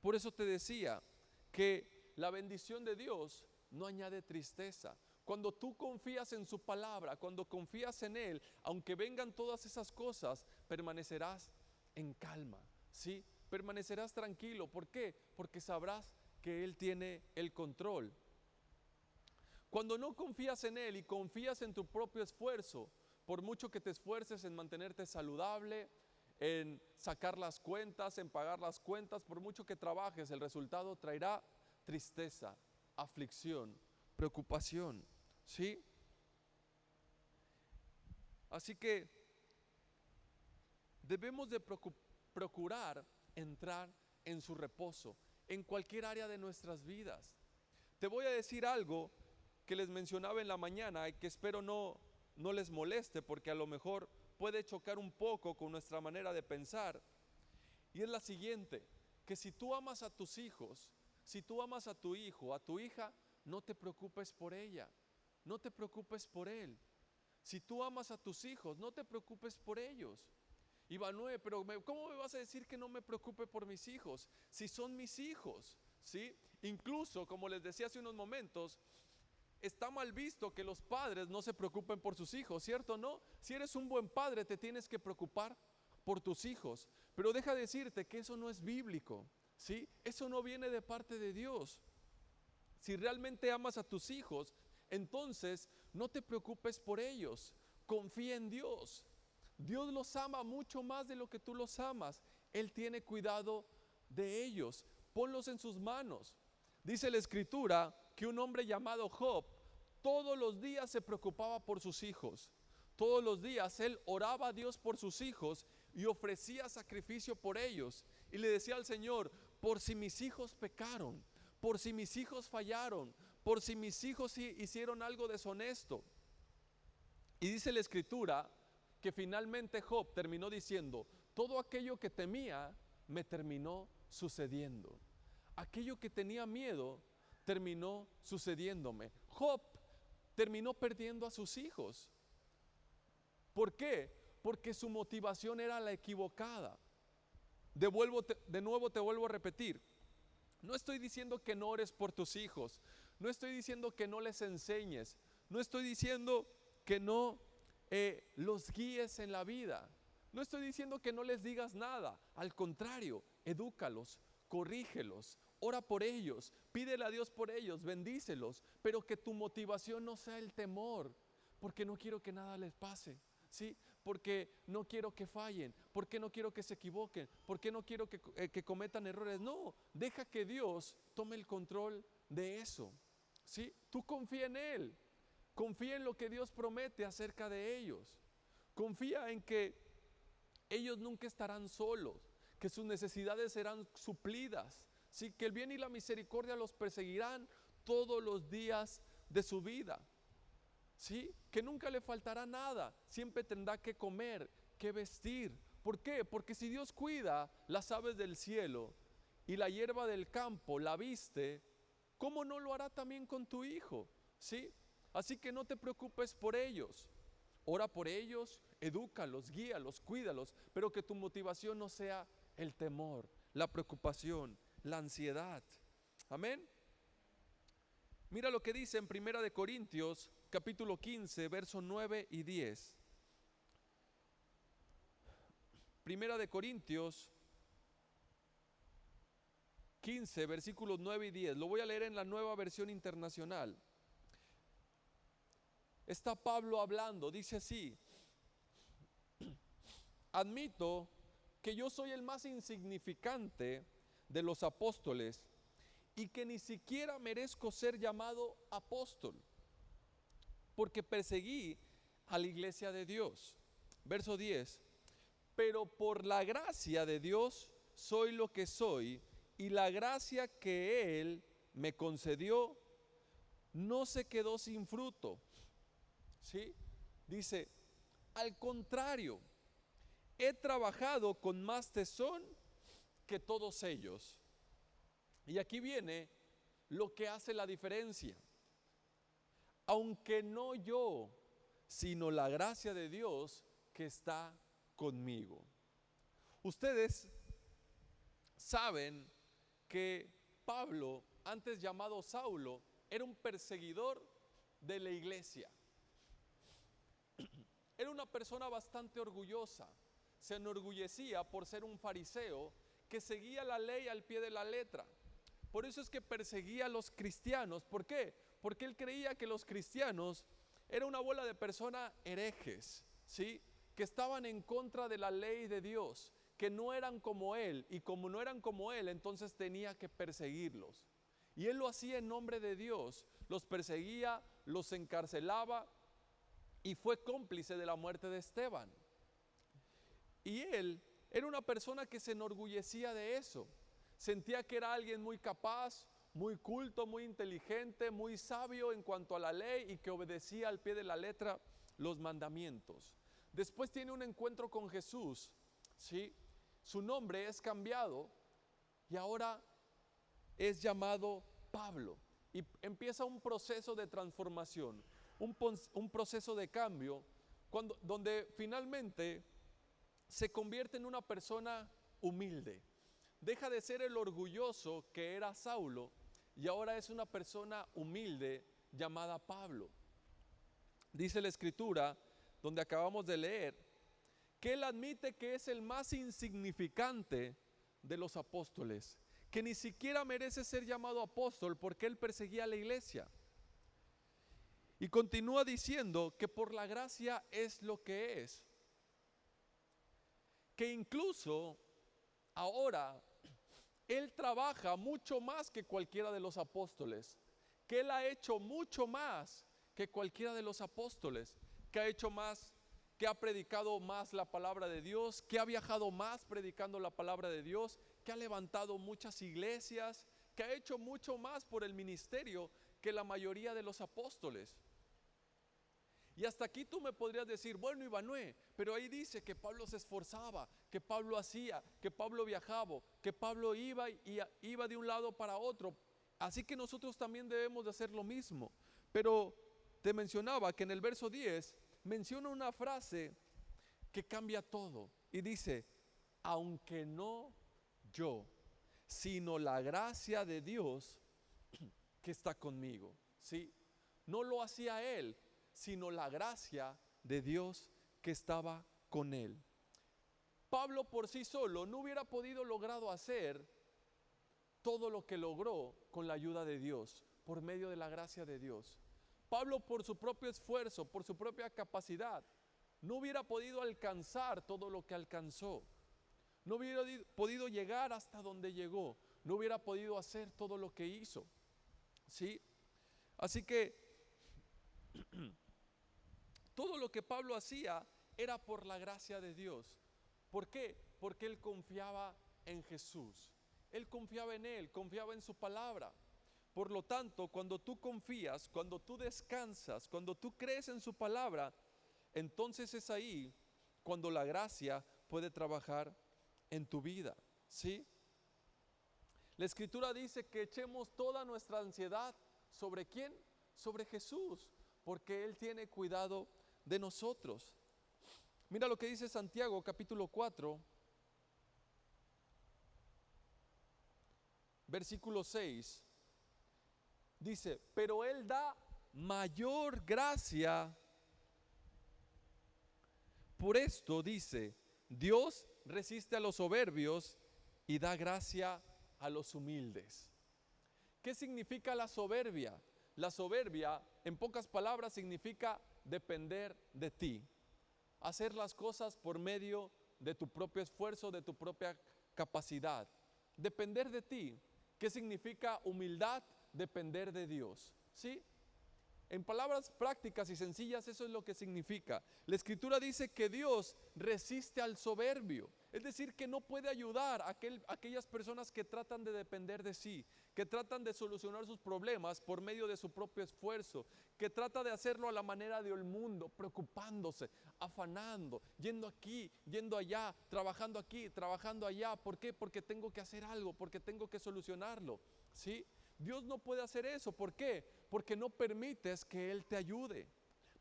Por eso te decía que la bendición de Dios no añade tristeza. Cuando tú confías en su palabra, cuando confías en Él, aunque vengan todas esas cosas, permanecerás en calma, ¿sí? Permanecerás tranquilo. ¿Por qué? Porque sabrás que Él tiene el control. Cuando no confías en Él y confías en tu propio esfuerzo, por mucho que te esfuerces en mantenerte saludable, en sacar las cuentas, en pagar las cuentas, por mucho que trabajes, el resultado traerá tristeza, aflicción, preocupación, ¿sí? Así que debemos de procurar entrar en su reposo, en cualquier área de nuestras vidas. Te voy a decir algo que les mencionaba en la mañana y que espero no les moleste, porque a lo mejor puede chocar un poco con nuestra manera de pensar. Y es la siguiente, que si tú amas a tus hijos, si tú amas a tu hijo, a tu hija, no te preocupes por ella, no te preocupes por él. Si tú amas a tus hijos, no te preocupes por ellos. Ivanue, pero ¿cómo me vas a decir que no me preocupe por mis hijos? Si son mis hijos, ¿sí? Incluso, como les decía hace unos momentos, está mal visto que los padres no se preocupen por sus hijos, ¿cierto o no? Si eres un buen padre, te tienes que preocupar por tus hijos. Pero deja decirte que eso no es bíblico, ¿sí? Eso no viene de parte de Dios. Si realmente amas a tus hijos, entonces no te preocupes por ellos. Confía en Dios. Dios los ama mucho más de lo que tú los amas. Él tiene cuidado de ellos. Ponlos en sus manos. Dice la Escritura que un hombre llamado Job todos los días se preocupaba por sus hijos. Todos los días él oraba a Dios por sus hijos y ofrecía sacrificio por ellos. Y le decía al Señor, por si mis hijos pecaron, por si mis hijos fallaron, por si mis hijos hicieron algo deshonesto. Y dice la Escritura que finalmente Job terminó diciendo, todo aquello que temía me terminó sucediendo. Aquello que tenía miedo terminó sucediéndome. Job terminó perdiendo a sus hijos. ¿Por qué? Porque su motivación era la equivocada. De nuevo te vuelvo a repetir. No estoy diciendo que no ores por tus hijos. No estoy diciendo que no les enseñes. No estoy diciendo que no los guíes en la vida. No estoy diciendo que no les digas nada. Al contrario, edúcalos, corrígelos, ora por ellos, pídele a Dios por ellos, bendícelos, pero que tu motivación no sea el temor, porque no quiero que nada les pase, ¿sí? Porque no quiero que fallen, porque no quiero que se equivoquen, porque no quiero que cometan errores. No, deja que Dios tome el control de eso, ¿sí? Tú confía en Él, confía en lo que Dios promete acerca de ellos, confía en que ellos nunca estarán solos, que sus necesidades serán suplidas, Sí, que el bien y la misericordia los perseguirán todos los días de su vida. Sí, que nunca le faltará nada, siempre tendrá que comer, que vestir. ¿Por qué? Porque si Dios cuida las aves del cielo y la hierba del campo la viste, ¿cómo no lo hará también con tu hijo? ¿Sí? Así que no te preocupes por ellos. Ora por ellos, edúcalos, guíalos, cuídalos, pero que tu motivación no sea el temor, la preocupación, la ansiedad. Amén. Mira lo que dice en Primera de Corintios, capítulo 15, versos 9 y 10. Primera de Corintios 15, versículos 9 y 10. Lo voy a leer en la Nueva Versión Internacional. Está Pablo hablando, dice así: admito que yo soy el más insignificante de los apóstoles y que ni siquiera merezco ser llamado apóstol, porque perseguí a la iglesia de Dios. Verso 10: pero por la gracia de Dios soy lo que soy, y la gracia que Él me concedió no se quedó sin fruto. ¿Sí? Dice, al contrario, he trabajado con más tesón que todos ellos. Y aquí viene lo que hace la diferencia. Aunque no yo, sino la gracia de Dios que está conmigo. Ustedes saben que Pablo, antes llamado Saulo, era un perseguidor de la iglesia. Era una persona bastante orgullosa. Se enorgullecía por ser un fariseo que seguía la ley al pie de la letra. Por eso es que perseguía a los cristianos. ¿Por qué? Porque él creía que los cristianos eran una bola de personas herejes, ¿sí? Que estaban en contra de la ley de Dios, que no eran como él, y como no eran como él, entonces tenía que perseguirlos. Y él lo hacía en nombre de Dios, los perseguía, los encarcelaba y fue cómplice de la muerte de Esteban. Y él era una persona que se enorgullecía de eso. Sentía que era alguien muy capaz, muy culto, muy inteligente, muy sabio en cuanto a la ley y que obedecía al pie de la letra los mandamientos. Después tiene un encuentro con Jesús, ¿sí? Su nombre es cambiado y ahora es llamado Pablo. Y empieza un proceso de transformación, un proceso de cambio, donde finalmente se convierte en una persona humilde. Deja de ser el orgulloso que era Saulo y ahora es una persona humilde llamada Pablo. Dice la escritura, donde acabamos de leer, que él admite que es el más insignificante de los apóstoles, que ni siquiera merece ser llamado apóstol porque él perseguía a la iglesia. Y continúa diciendo que por la gracia es lo que es, que incluso ahora él trabaja mucho más que cualquiera de los apóstoles, que él ha hecho mucho más que cualquiera de los apóstoles, que ha hecho más, que ha predicado más la palabra de Dios, que ha viajado más predicando la palabra de Dios, que ha levantado muchas iglesias, que ha hecho mucho más por el ministerio que la mayoría de los apóstoles. Y hasta aquí tú me podrías decir, bueno, Ivanué, pero ahí dice que Pablo se esforzaba, que Pablo hacía, que Pablo viajaba, que Pablo iba y iba de un lado para otro. Así que nosotros también debemos de hacer lo mismo. Pero te mencionaba que en el verso 10 menciona una frase que cambia todo. Y dice, aunque no yo, sino la gracia de Dios que está conmigo. ¿Sí? No lo hacía él, sino la gracia de Dios que estaba con él. Pablo por sí solo no hubiera podido logrado hacer todo lo que logró con la ayuda de Dios, por medio de la gracia de Dios. Pablo por su propio esfuerzo, por su propia capacidad, no hubiera podido alcanzar todo lo que alcanzó. No hubiera podido llegar hasta donde llegó. No hubiera podido hacer todo lo que hizo. ¿Sí? Así que todo lo que Pablo hacía era por la gracia de Dios. ¿Por qué? Porque él confiaba en Jesús. él confiaba en él, confiaba en su palabra. Por lo tanto, cuando tú confías, cuando tú descansas, cuando tú crees en su palabra, entonces es ahí cuando la gracia puede trabajar en tu vida, ¿sí? La Escritura dice que echemos toda nuestra ansiedad ¿sobre quién? Sobre Jesús, porque Él tiene cuidado de nosotros. Mira lo que dice Santiago capítulo 4, versículo 6. Dice, pero Él da mayor gracia. Por esto dice, Dios resiste a los soberbios y da gracia a los humildes. ¿Qué significa la soberbia? La soberbia, en pocas palabras, significa depender de ti. Hacer las cosas por medio de tu propio esfuerzo, de tu propia capacidad. Depender de ti. ¿Qué significa humildad? Depender de Dios. ¿Sí? En palabras prácticas y sencillas, eso es lo que significa. La Escritura dice que Dios resiste al soberbio. Es decir, que no puede ayudar a aquellas personas que tratan de depender de sí, que tratan de solucionar sus problemas por medio de su propio esfuerzo, que trata de hacerlo a la manera del mundo, preocupándose, afanando, yendo aquí, yendo allá, trabajando aquí, trabajando allá. ¿Por qué? Porque tengo que hacer algo, porque tengo que solucionarlo. ¿Sí? Dios no puede hacer eso. ¿Por qué? Porque no permites que Él te ayude,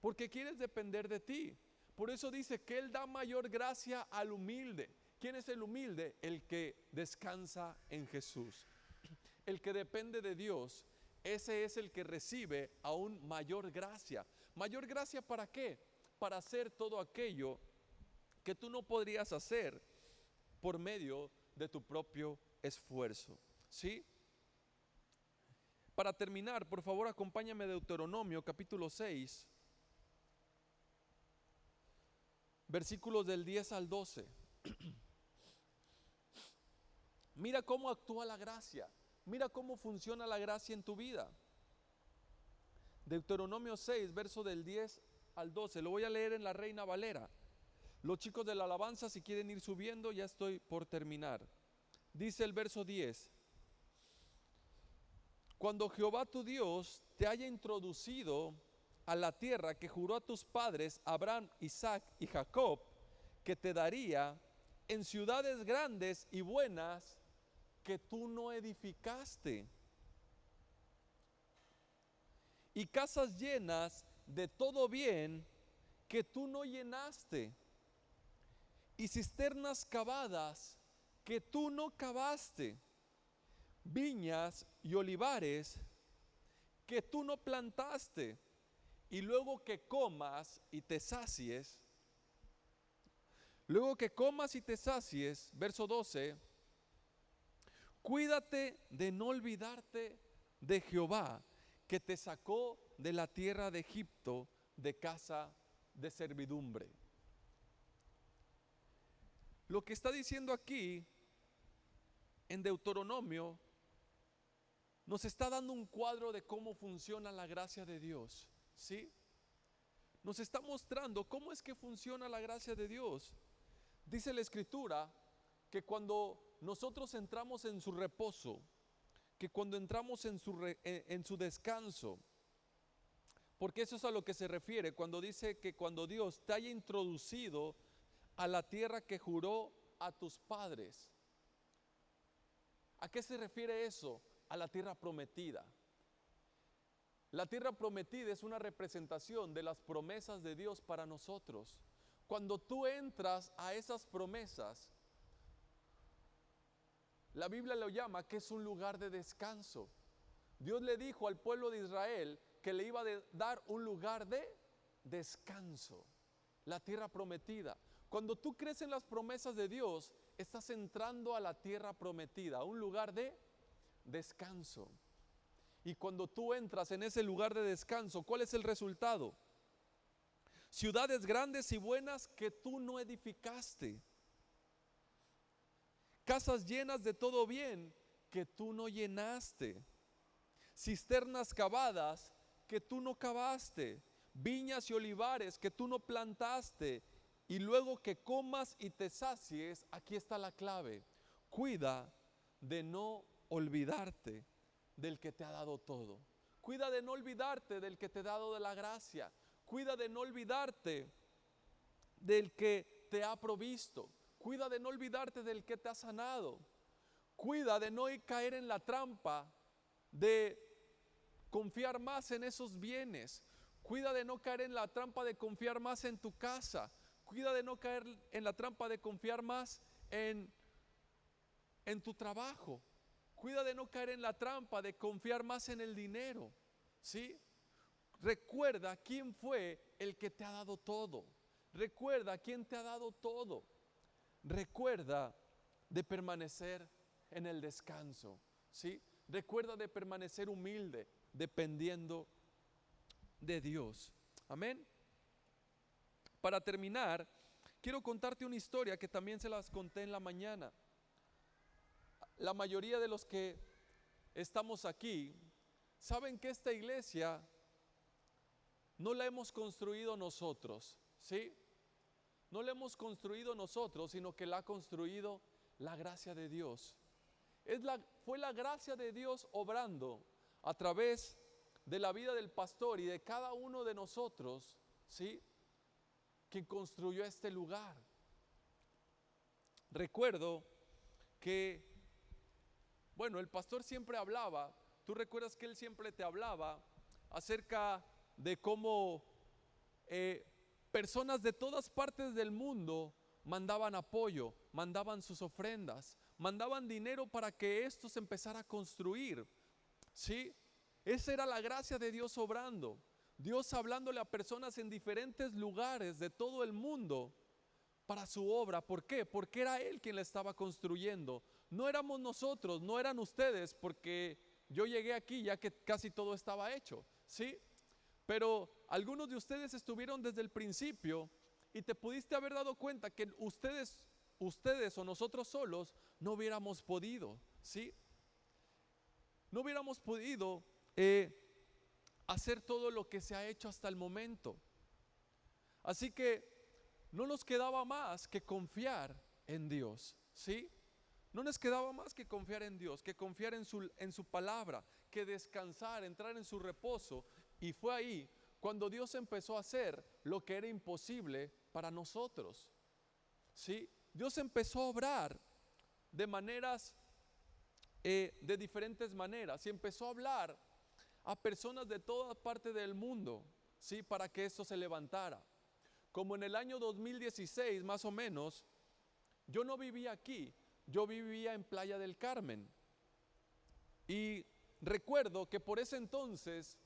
porque quieres depender de ti. Por eso dice que Él da mayor gracia al humilde. ¿Quién es el humilde? El que descansa en Jesús, el que depende de Dios. Ese es el que recibe aún mayor gracia. ¿Mayor gracia para qué? Para hacer todo aquello que tú no podrías hacer por medio de tu propio esfuerzo. ¿Sí? Para terminar, por favor, acompáñame a Deuteronomio capítulo 6, versículos del 10 al 12. Mira cómo actúa la gracia. Mira cómo funciona la gracia en tu vida. Deuteronomio 6, verso del 10 al 12. Lo voy a leer en la Reina Valera. Los chicos de la alabanza, si quieren ir subiendo, ya estoy por terminar. Dice el verso 10. Cuando Jehová tu Dios te haya introducido a la tierra que juró a tus padres, Abraham, Isaac y Jacob, que te daría en ciudades grandes y buenas que tú no edificaste, y casas llenas de todo bien que tú no llenaste, y cisternas cavadas que tú no cavaste, viñas y olivares que tú no plantaste, y luego que comas y te sacies, verso 12, cuídate de no olvidarte de Jehová, que te sacó de la tierra de Egipto, de casa de servidumbre. Lo que está diciendo aquí en Deuteronomio nos está dando un cuadro de cómo funciona la gracia de Dios, ¿sí? Nos está mostrando cómo es que funciona la gracia de Dios. Dice la Escritura que cuando nosotros entramos en su reposo, que cuando entramos en su descanso, porque eso es a lo que se refiere cuando dice que cuando Dios te haya introducido a la tierra que juró a tus padres. ¿A qué se refiere eso? A la tierra prometida. La tierra prometida es una representación de las promesas de Dios para nosotros. Cuando tú entras a esas promesas, la Biblia lo llama que es un lugar de descanso. Dios le dijo al pueblo de Israel que le iba a dar un lugar de descanso, la tierra prometida. Cuando tú crees en las promesas de Dios, estás entrando a la tierra prometida, a un lugar de descanso. Y cuando tú entras en ese lugar de descanso, ¿cuál es el resultado? Ciudades grandes y buenas que tú no edificaste, casas llenas de todo bien que tú no llenaste, cisternas cavadas que tú no cavaste, viñas y olivares que tú no plantaste, y luego que comas y te sacies. Aquí está la clave: cuida de no olvidarte del que te ha dado todo. Cuida de no olvidarte del que te ha dado de la gracia. Cuida de no olvidarte del que te ha provisto. Cuida de no olvidarte del que te ha sanado. Cuida de no caer en la trampa de confiar más en esos bienes. Cuida de no caer en la trampa de confiar más en tu casa. Cuida de no caer en la trampa de confiar más en tu trabajo. Cuida de no caer en la trampa de confiar más en el dinero. ¿Sí? Recuerda quién fue el que te ha dado todo. Recuerda quién te ha dado todo. Recuerda de permanecer en el descanso. ¿Sí? Recuerda de permanecer humilde, dependiendo de Dios. Amén. Para terminar, quiero contarte una historia que también se las conté en la mañana. La mayoría de los que estamos aquí saben que esta iglesia no la hemos construido nosotros, ¿sí? No la hemos construido nosotros, sino que la ha construido la gracia de Dios. Fue la gracia de Dios obrando a través de la vida del pastor y de cada uno de nosotros, ¿sí?, quien construyó este lugar. Recuerdo que, bueno, el pastor siempre hablaba, tú recuerdas que él siempre te hablaba acerca de cómo personas de todas partes del mundo mandaban apoyo, mandaban sus ofrendas, mandaban dinero para que esto se empezara a construir. ¿Sí? Esa era la gracia de Dios obrando. Dios hablándole a personas en diferentes lugares de todo el mundo para su obra. ¿Por qué? Porque era Él quien la estaba construyendo. No éramos nosotros, no eran ustedes, porque yo llegué aquí ya que casi todo estaba hecho. ¿Sí? Pero algunos de ustedes estuvieron desde el principio y te pudiste haber dado cuenta que ustedes o nosotros solos no hubiéramos podido, ¿sí? No hubiéramos podido hacer todo lo que se ha hecho hasta el momento. Así que no nos quedaba más que confiar en Dios, ¿sí? No nos quedaba más que confiar en Dios, que confiar en su palabra, que descansar, entrar en su reposo. Y fue ahí cuando Dios empezó a hacer lo que era imposible para nosotros, ¿sí? Dios empezó a obrar de maneras, de diferentes maneras, y empezó a hablar a personas de toda parte del mundo, ¿sí?, para que esto se levantara. Como en el año 2016 más o menos, yo no vivía aquí, yo vivía en Playa del Carmen. Y recuerdo que por ese entonces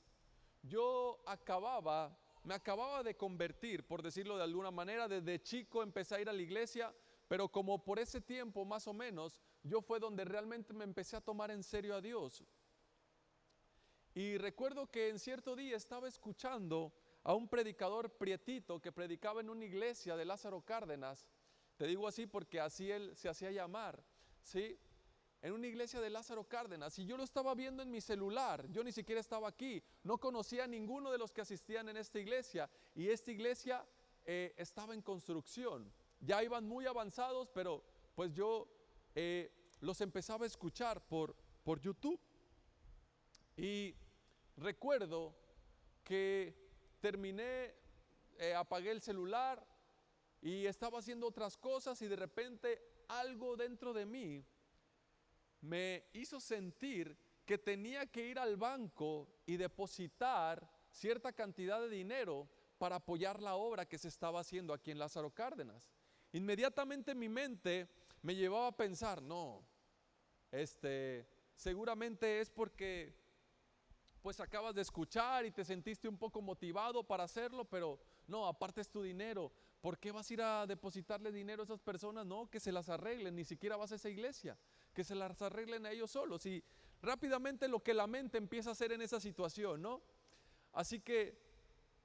me acababa de convertir, por decirlo de alguna manera. Desde chico empecé a ir a la iglesia, pero como por ese tiempo más o menos, yo fue donde realmente me empecé a tomar en serio a Dios. Y recuerdo que en cierto día estaba escuchando a un predicador prietito que predicaba en una iglesia de Lázaro Cárdenas. Te digo así porque así él se hacía llamar, ¿sí? En una iglesia de Lázaro Cárdenas, y yo lo estaba viendo en mi celular. Yo ni siquiera estaba aquí, no conocía a ninguno de los que asistían en esta iglesia, y esta iglesia estaba en construcción. Ya iban muy avanzados, pero pues yo los empezaba a escuchar por YouTube. Y recuerdo que terminé, apagué el celular y estaba haciendo otras cosas, y de repente algo dentro de mí me hizo sentir que tenía que ir al banco y depositar cierta cantidad de dinero para apoyar la obra que se estaba haciendo aquí en Lázaro Cárdenas. Inmediatamente mi mente me llevaba a pensar, no, seguramente es porque pues acabas de escuchar y te sentiste un poco motivado para hacerlo, pero no, aparte es tu dinero. ¿Por qué vas a ir a depositarle dinero a esas personas? No, que se las arreglen, ni siquiera vas a esa iglesia, que se las arreglen a ellos solos. Y rápidamente lo que la mente empieza a hacer en esa situación, ¿no? Así que,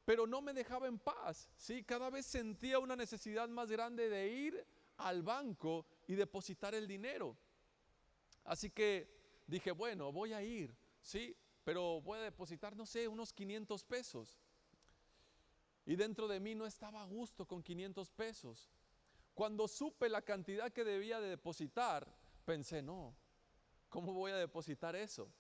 pero no me dejaba en paz, ¿sí? Cada vez sentía una necesidad más grande de ir al banco y depositar el dinero. Así que dije, bueno, voy a ir, ¿sí? Pero voy a depositar, no sé, unos 500 pesos. Y dentro de mí no estaba a gusto con 500 pesos. Cuando supe la cantidad que debía de depositar, pensé, no, ¿Cómo voy a depositar eso?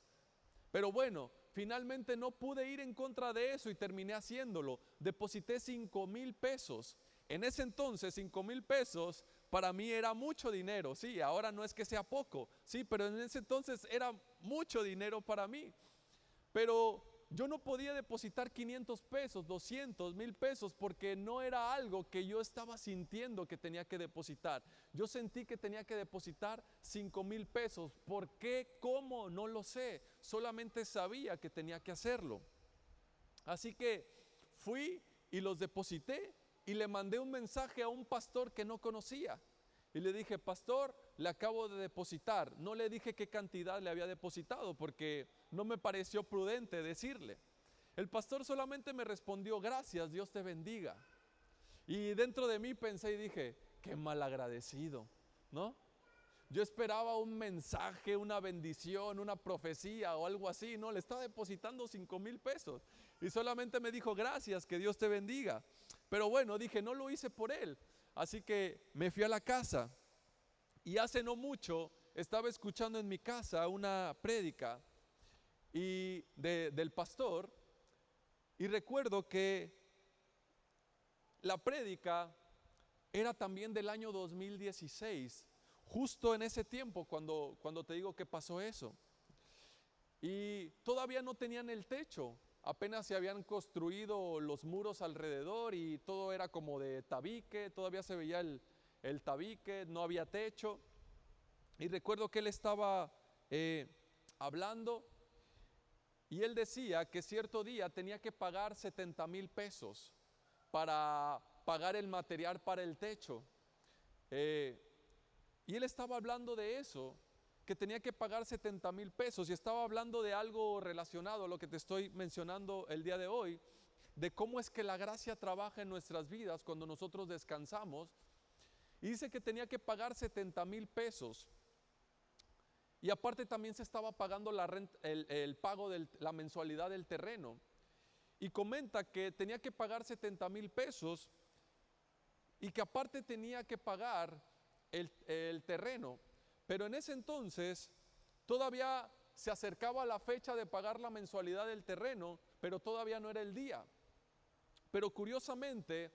Pero bueno, finalmente no pude ir en contra de eso y terminé haciéndolo. Deposité 5,000 pesos. En ese entonces 5,000 pesos para mí era mucho dinero. Sí, ahora no es que sea poco, sí, pero en ese entonces era mucho dinero para mí. Pero yo no podía depositar 500 pesos, 200, 1,000 pesos, porque no era algo que yo estaba sintiendo que tenía que depositar. Yo sentí que tenía que depositar 5,000 pesos. ¿Por qué? ¿Cómo? No lo sé. Solamente sabía que tenía que hacerlo. Así que fui y los deposité y le mandé un mensaje a un pastor que no conocía. Y le dije: pastor, le acabo de depositar. No le dije qué cantidad le había depositado porque no me pareció prudente decirle. El pastor solamente me respondió: gracias, Dios te bendiga. Y dentro de mí pensé y dije: qué malagradecido, ¿no? Yo esperaba un mensaje, una bendición, una profecía o algo así. No, le estaba depositando 5,000 pesos. Y solamente me dijo: gracias, que Dios te bendiga. Pero bueno, dije, no lo hice por él. Así que me fui a la casa. Y hace no mucho estaba escuchando en mi casa una prédica del pastor. Y recuerdo que la prédica era también del año 2016. Justo en ese tiempo cuando te digo que pasó eso. Y todavía no tenían el techo. Apenas se habían construido los muros alrededor y todo era como de tabique. Todavía se veía el tabique, no había techo. Y recuerdo que él estaba hablando y él decía que cierto día tenía que pagar 70,000 pesos para pagar el material para el techo. Y él estaba hablando de eso, que tenía que pagar 70,000 pesos, y estaba hablando de algo relacionado a lo que te estoy mencionando el día de hoy, de cómo es que la gracia trabaja en nuestras vidas cuando nosotros descansamos. Y dice que tenía que pagar 70,000 pesos. Y aparte también se estaba pagando la renta, el pago de la mensualidad del terreno. Y comenta que tenía que pagar 70,000 pesos y que aparte tenía que pagar el terreno. Pero en ese entonces todavía se acercaba la fecha de pagar la mensualidad del terreno, pero todavía no era el día. Pero curiosamente,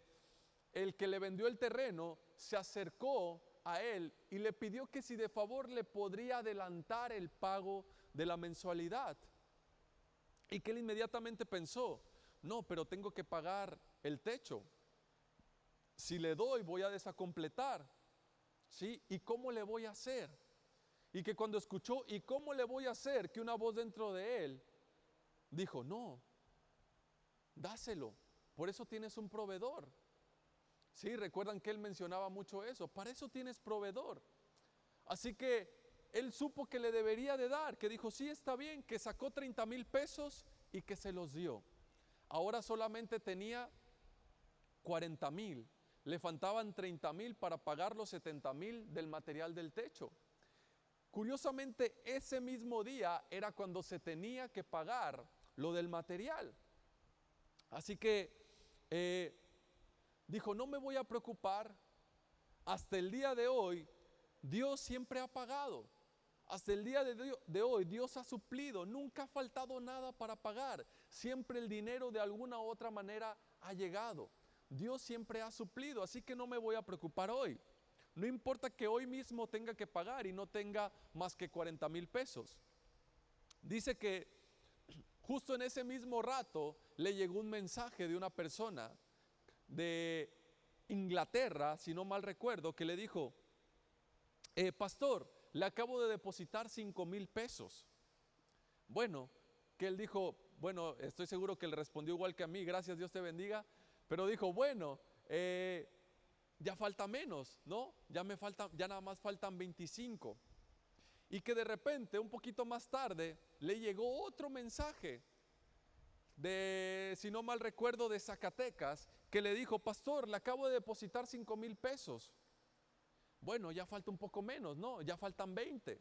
el que le vendió el terreno se acercó a él y le pidió que si de favor le podría adelantar el pago de la mensualidad. Y que él inmediatamente pensó: no, pero tengo que pagar el techo. Si le doy, voy a desacompletar, ¿sí? ¿Y cómo le voy a hacer? Y que cuando escuchó ¿y cómo le voy a hacer?, que una voz dentro de él dijo: no, dáselo, por eso tienes un proveedor. Sí, recuerdan que él mencionaba mucho eso, para eso tienes proveedor. Así que él supo que le debería de dar, que dijo: sí, está bien, que sacó 30,000 pesos y que se los dio. Ahora solamente tenía 40,000, le faltaban 30,000 para pagar los 70,000 del material del techo. Curiosamente, ese mismo día era cuando se tenía que pagar lo del material. Así que dijo: no me voy a preocupar. Hasta el día de hoy Dios siempre ha pagado. Hasta el día de hoy Dios ha suplido. Nunca ha faltado nada para pagar. Siempre el dinero de alguna u otra manera ha llegado. Dios siempre ha suplido, así que no me voy a preocupar hoy. No importa que hoy mismo tenga que pagar y no tenga más que 40,000 pesos. Dice que justo en ese mismo rato le llegó un mensaje de una persona de Inglaterra, si no mal recuerdo, que le dijo: pastor, le acabo de depositar 5,000 pesos. Bueno, que él dijo: bueno, estoy seguro que le respondió igual que a mí: gracias, Dios te bendiga. Pero dijo: bueno, ya falta menos, ¿no? Ya nada más faltan 25. Y que de repente, un poquito más tarde, le llegó otro mensaje de, si no mal recuerdo, de Zacatecas, que le dijo: pastor, le acabo de depositar 5,000 pesos. Bueno, ya falta un poco menos, ¿no? Ya faltan 20.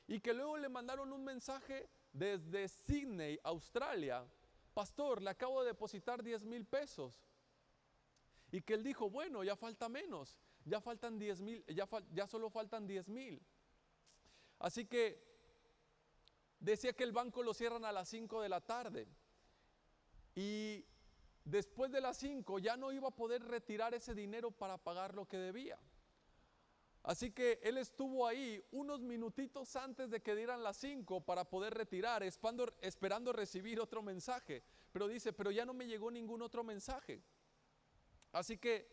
Y que luego le mandaron un mensaje desde Sydney, Australia: pastor, le acabo de depositar 10,000 pesos. Y que él dijo: bueno, ya falta menos, ya faltan 10,000, ya solo faltan 10,000. Así que decía que el banco lo cierran a las 5 de la tarde y después de las 5 ya no iba a poder retirar ese dinero para pagar lo que debía. Así que él estuvo ahí unos minutitos antes de que dieran las 5 para poder retirar, esperando recibir otro mensaje. Pero dice, pero ya no me llegó ningún otro mensaje. Así que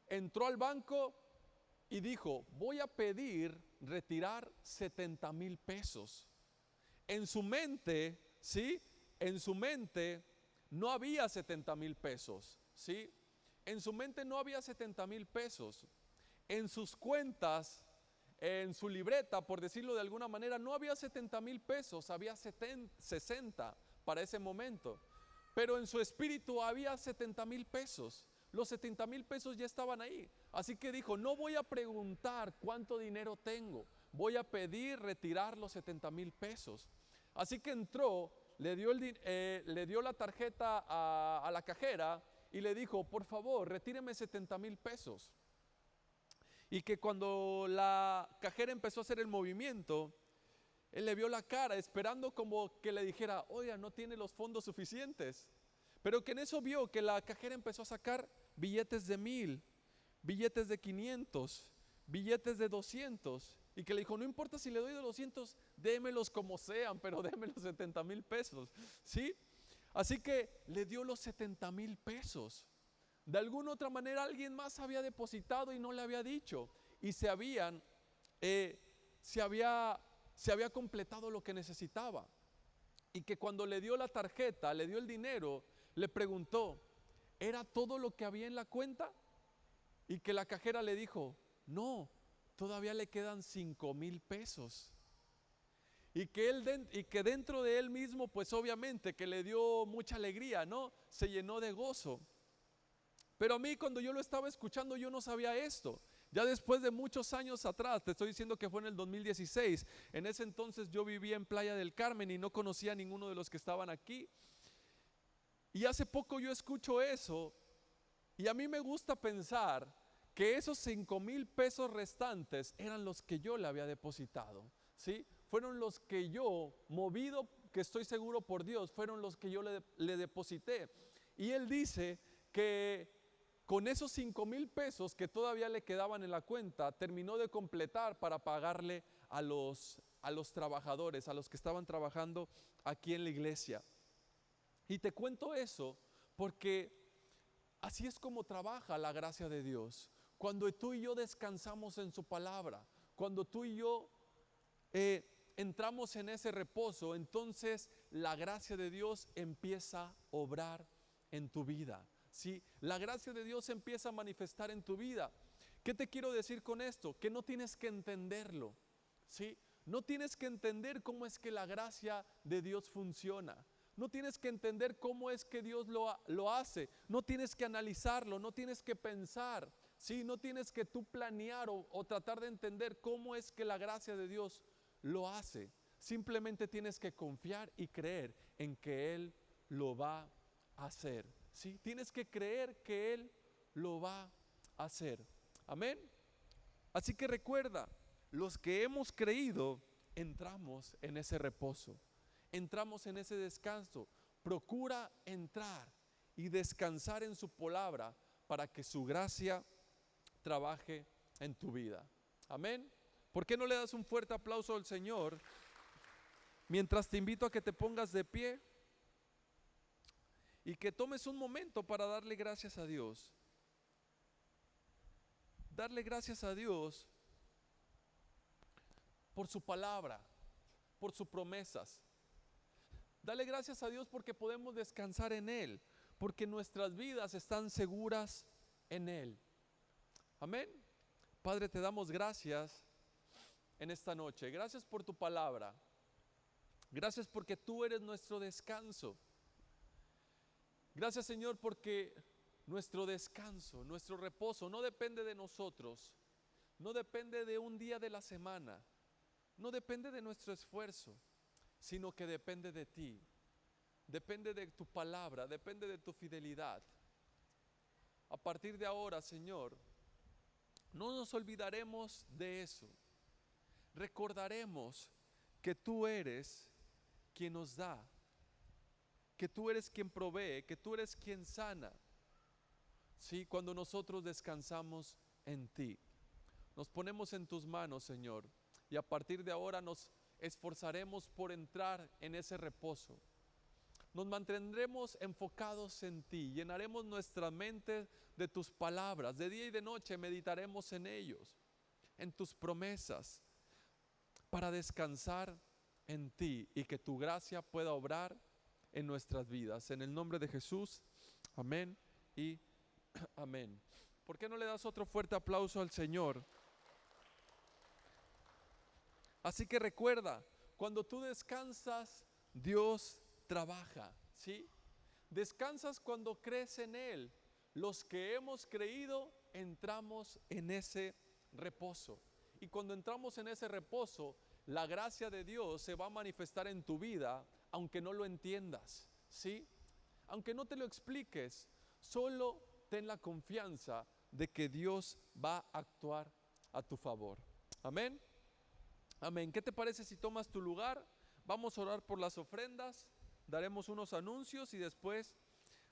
entró al banco y dijo, voy a pedir retirar 70,000 pesos. En su mente, ¿sí? En su mente no había 70,000 pesos, ¿sí? En su mente no había 70,000 pesos. En sus cuentas, en su libreta, por decirlo de alguna manera, no había 70,000 pesos, había 60 para ese momento. Pero en su espíritu había 70,000 pesos. Los 70,000 pesos ya estaban ahí. Así que dijo, no voy a preguntar cuánto dinero tengo, voy a pedir retirar los 70,000 pesos. Así que entró, le dio la tarjeta a la cajera y le dijo, por favor, retíreme 70,000 pesos. Y que cuando la cajera empezó a hacer el movimiento, él le vio la cara esperando como que le dijera, oiga, no tiene los fondos suficientes. Pero que en eso vio que la cajera empezó a sacar billetes de 1,000, billetes de 500, billetes de 200. Y que le dijo, no importa si le doy de 200, démelos como sean, pero déme los 70,000 pesos. ¿Sí? Así que le dio los 70,000 pesos. De alguna otra manera alguien más había depositado y no le había dicho. Y se había completado lo que necesitaba. Y que cuando le dio la tarjeta, le dio el dinero, le preguntó, ¿era todo lo que había en la cuenta? Y que la cajera le dijo, no, todavía le quedan 5,000 pesos. Y que dentro de él mismo, pues obviamente que le dio mucha alegría, ¿no? Se llenó de gozo. Pero a mí cuando yo lo estaba escuchando yo no sabía esto. Ya después de muchos años atrás, te estoy diciendo que fue en el 2016, en ese entonces yo vivía en Playa del Carmen y no conocía a ninguno de los que estaban aquí. Y hace poco yo escucho eso y a mí me gusta pensar que esos 5,000 pesos restantes eran los que yo le había depositado, ¿sí? Fueron los que yo, movido, que estoy seguro por Dios, fueron los que yo le deposité. Y él dice que con esos 5,000 pesos que todavía le quedaban en la cuenta, terminó de completar para pagarle a los trabajadores, a los que estaban trabajando aquí en la iglesia. Y te cuento eso porque así es como trabaja la gracia de Dios. Cuando tú y yo descansamos en su palabra, cuando tú y yo entramos en ese reposo, entonces la gracia de Dios empieza a obrar en tu vida. ¿Sí? La gracia de Dios empieza a manifestar en tu vida. ¿Qué te quiero decir con esto? Que no tienes que entenderlo, ¿sí? No tienes que entender cómo es que la gracia de Dios funciona. No tienes que entender cómo es que Dios lo hace. No tienes que analizarlo, no tienes que pensar, ¿sí? No tienes que tú planear o tratar de entender cómo es que la gracia de Dios lo hace. Simplemente tienes que confiar y creer en que Él lo va a hacer. ¿Sí? Tienes que creer que Él lo va a hacer. Amén. Así que recuerda, los que hemos creído, entramos en ese reposo, entramos en ese descanso. Procura entrar y descansar en su palabra para que su gracia trabaje en tu vida. Amén. ¿Por qué no le das un fuerte aplauso al Señor mientras te invito a que te pongas de pie? Y que tomes un momento para darle gracias a Dios. Darle gracias a Dios por su palabra, por sus promesas. Dale gracias a Dios porque podemos descansar en Él, porque nuestras vidas están seguras en Él. Amén. Padre, te damos gracias en esta noche. Gracias por tu palabra. Gracias porque tú eres nuestro descanso. Gracias, Señor, porque nuestro descanso, nuestro reposo no depende de nosotros, no depende de un día de la semana, no depende de nuestro esfuerzo, sino que depende de ti, depende de tu palabra, depende de tu fidelidad. A partir de ahora, Señor, no nos olvidaremos de eso. Recordaremos que tú eres quien nos da, que tú eres quien provee, que tú eres quien sana. Sí, cuando nosotros descansamos en ti, nos ponemos en tus manos, Señor, y a partir de ahora nos esforzaremos por entrar en ese reposo. Nos mantendremos enfocados en ti, llenaremos nuestra mente de tus palabras, de día y de noche meditaremos en ellos, en tus promesas, para descansar en ti y que tu gracia pueda obrar en nuestras vidas. En el nombre de Jesús, amén y amén. ¿Por qué no le das otro fuerte aplauso al Señor? Así que recuerda, cuando tú descansas, Dios trabaja, ¿sí? Descansas cuando crees en Él. Los que hemos creído entramos en ese reposo. Y cuando entramos en ese reposo, la gracia de Dios se va a manifestar en tu vida, aunque no lo entiendas, ¿sí? Aunque no te lo expliques, solo ten la confianza de que Dios va a actuar a tu favor. Amén. Amén. ¿Qué te parece si tomas tu lugar? Vamos a orar por las ofrendas, daremos unos anuncios y después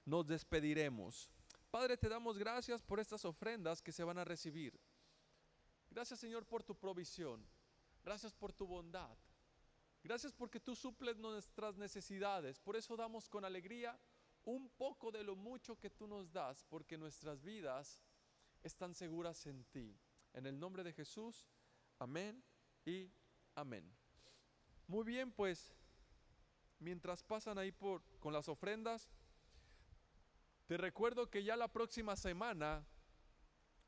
nos despediremos. Padre, te damos gracias por estas ofrendas que se van a recibir. Gracias, Señor, por tu provisión. Gracias por tu bondad. Gracias porque tú suples nuestras necesidades. Por eso damos con alegría un poco de lo mucho que tú nos das, porque nuestras vidas están seguras en ti. En el nombre de Jesús, amén y amén. Muy bien, pues mientras pasan ahí con las ofrendas, te recuerdo que ya la próxima semana,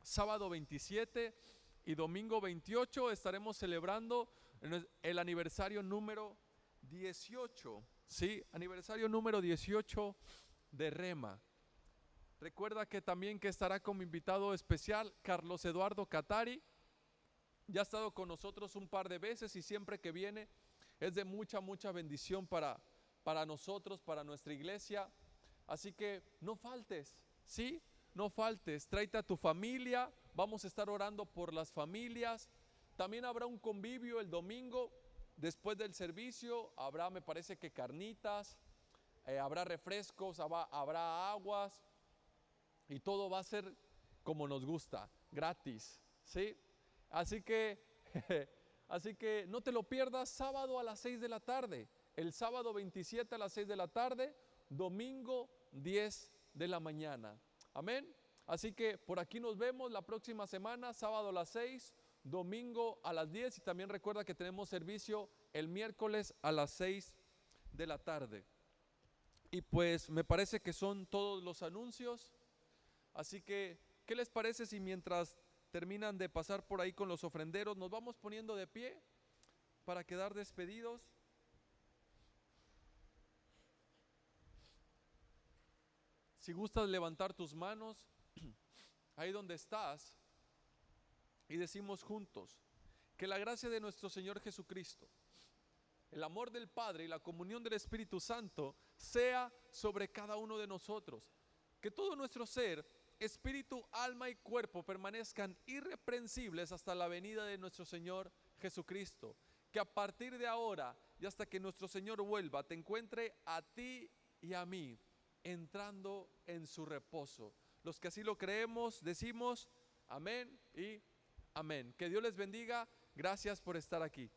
sábado 27 y domingo 28, estaremos celebrando el aniversario número 18, ¿sí? Aniversario número 18 de Rema. Recuerda que también que estará como invitado especial Carlos Eduardo Catari. Ya ha estado con nosotros un par de veces y siempre que viene es de mucha bendición para nosotros, para nuestra iglesia. Así que no faltes, ¿sí? No faltes, tráete a tu familia, vamos a estar orando por las familias. También habrá un convivio el domingo, después del servicio, habrá, me parece que carnitas, habrá refrescos, habrá aguas y todo va a ser como nos gusta, gratis, ¿sí? Así que, así que no te lo pierdas, sábado a las 6 de la tarde, el sábado 27 a las 6 de la tarde, domingo 10 de la mañana. Amén. Así que por aquí nos vemos la próxima semana, sábado a las 6, domingo a las 10 y también recuerda que tenemos servicio el miércoles a las 6 de la tarde. Y pues me parece que son todos los anuncios. Así que, ¿qué les parece si mientras terminan de pasar por ahí con los ofrenderos, nos vamos poniendo de pie para quedar despedidos? Si gustas levantar tus manos ahí donde estás y decimos juntos que la gracia de nuestro Señor Jesucristo, el amor del Padre y la comunión del Espíritu Santo sea sobre cada uno de nosotros. Que todo nuestro ser, espíritu, alma y cuerpo permanezcan irreprensibles hasta la venida de nuestro Señor Jesucristo. Que a partir de ahora y hasta que nuestro Señor vuelva, te encuentre a ti y a mí entrando en su reposo. Los que así lo creemos, decimos amén y amén. Que Dios les bendiga. Gracias por estar aquí.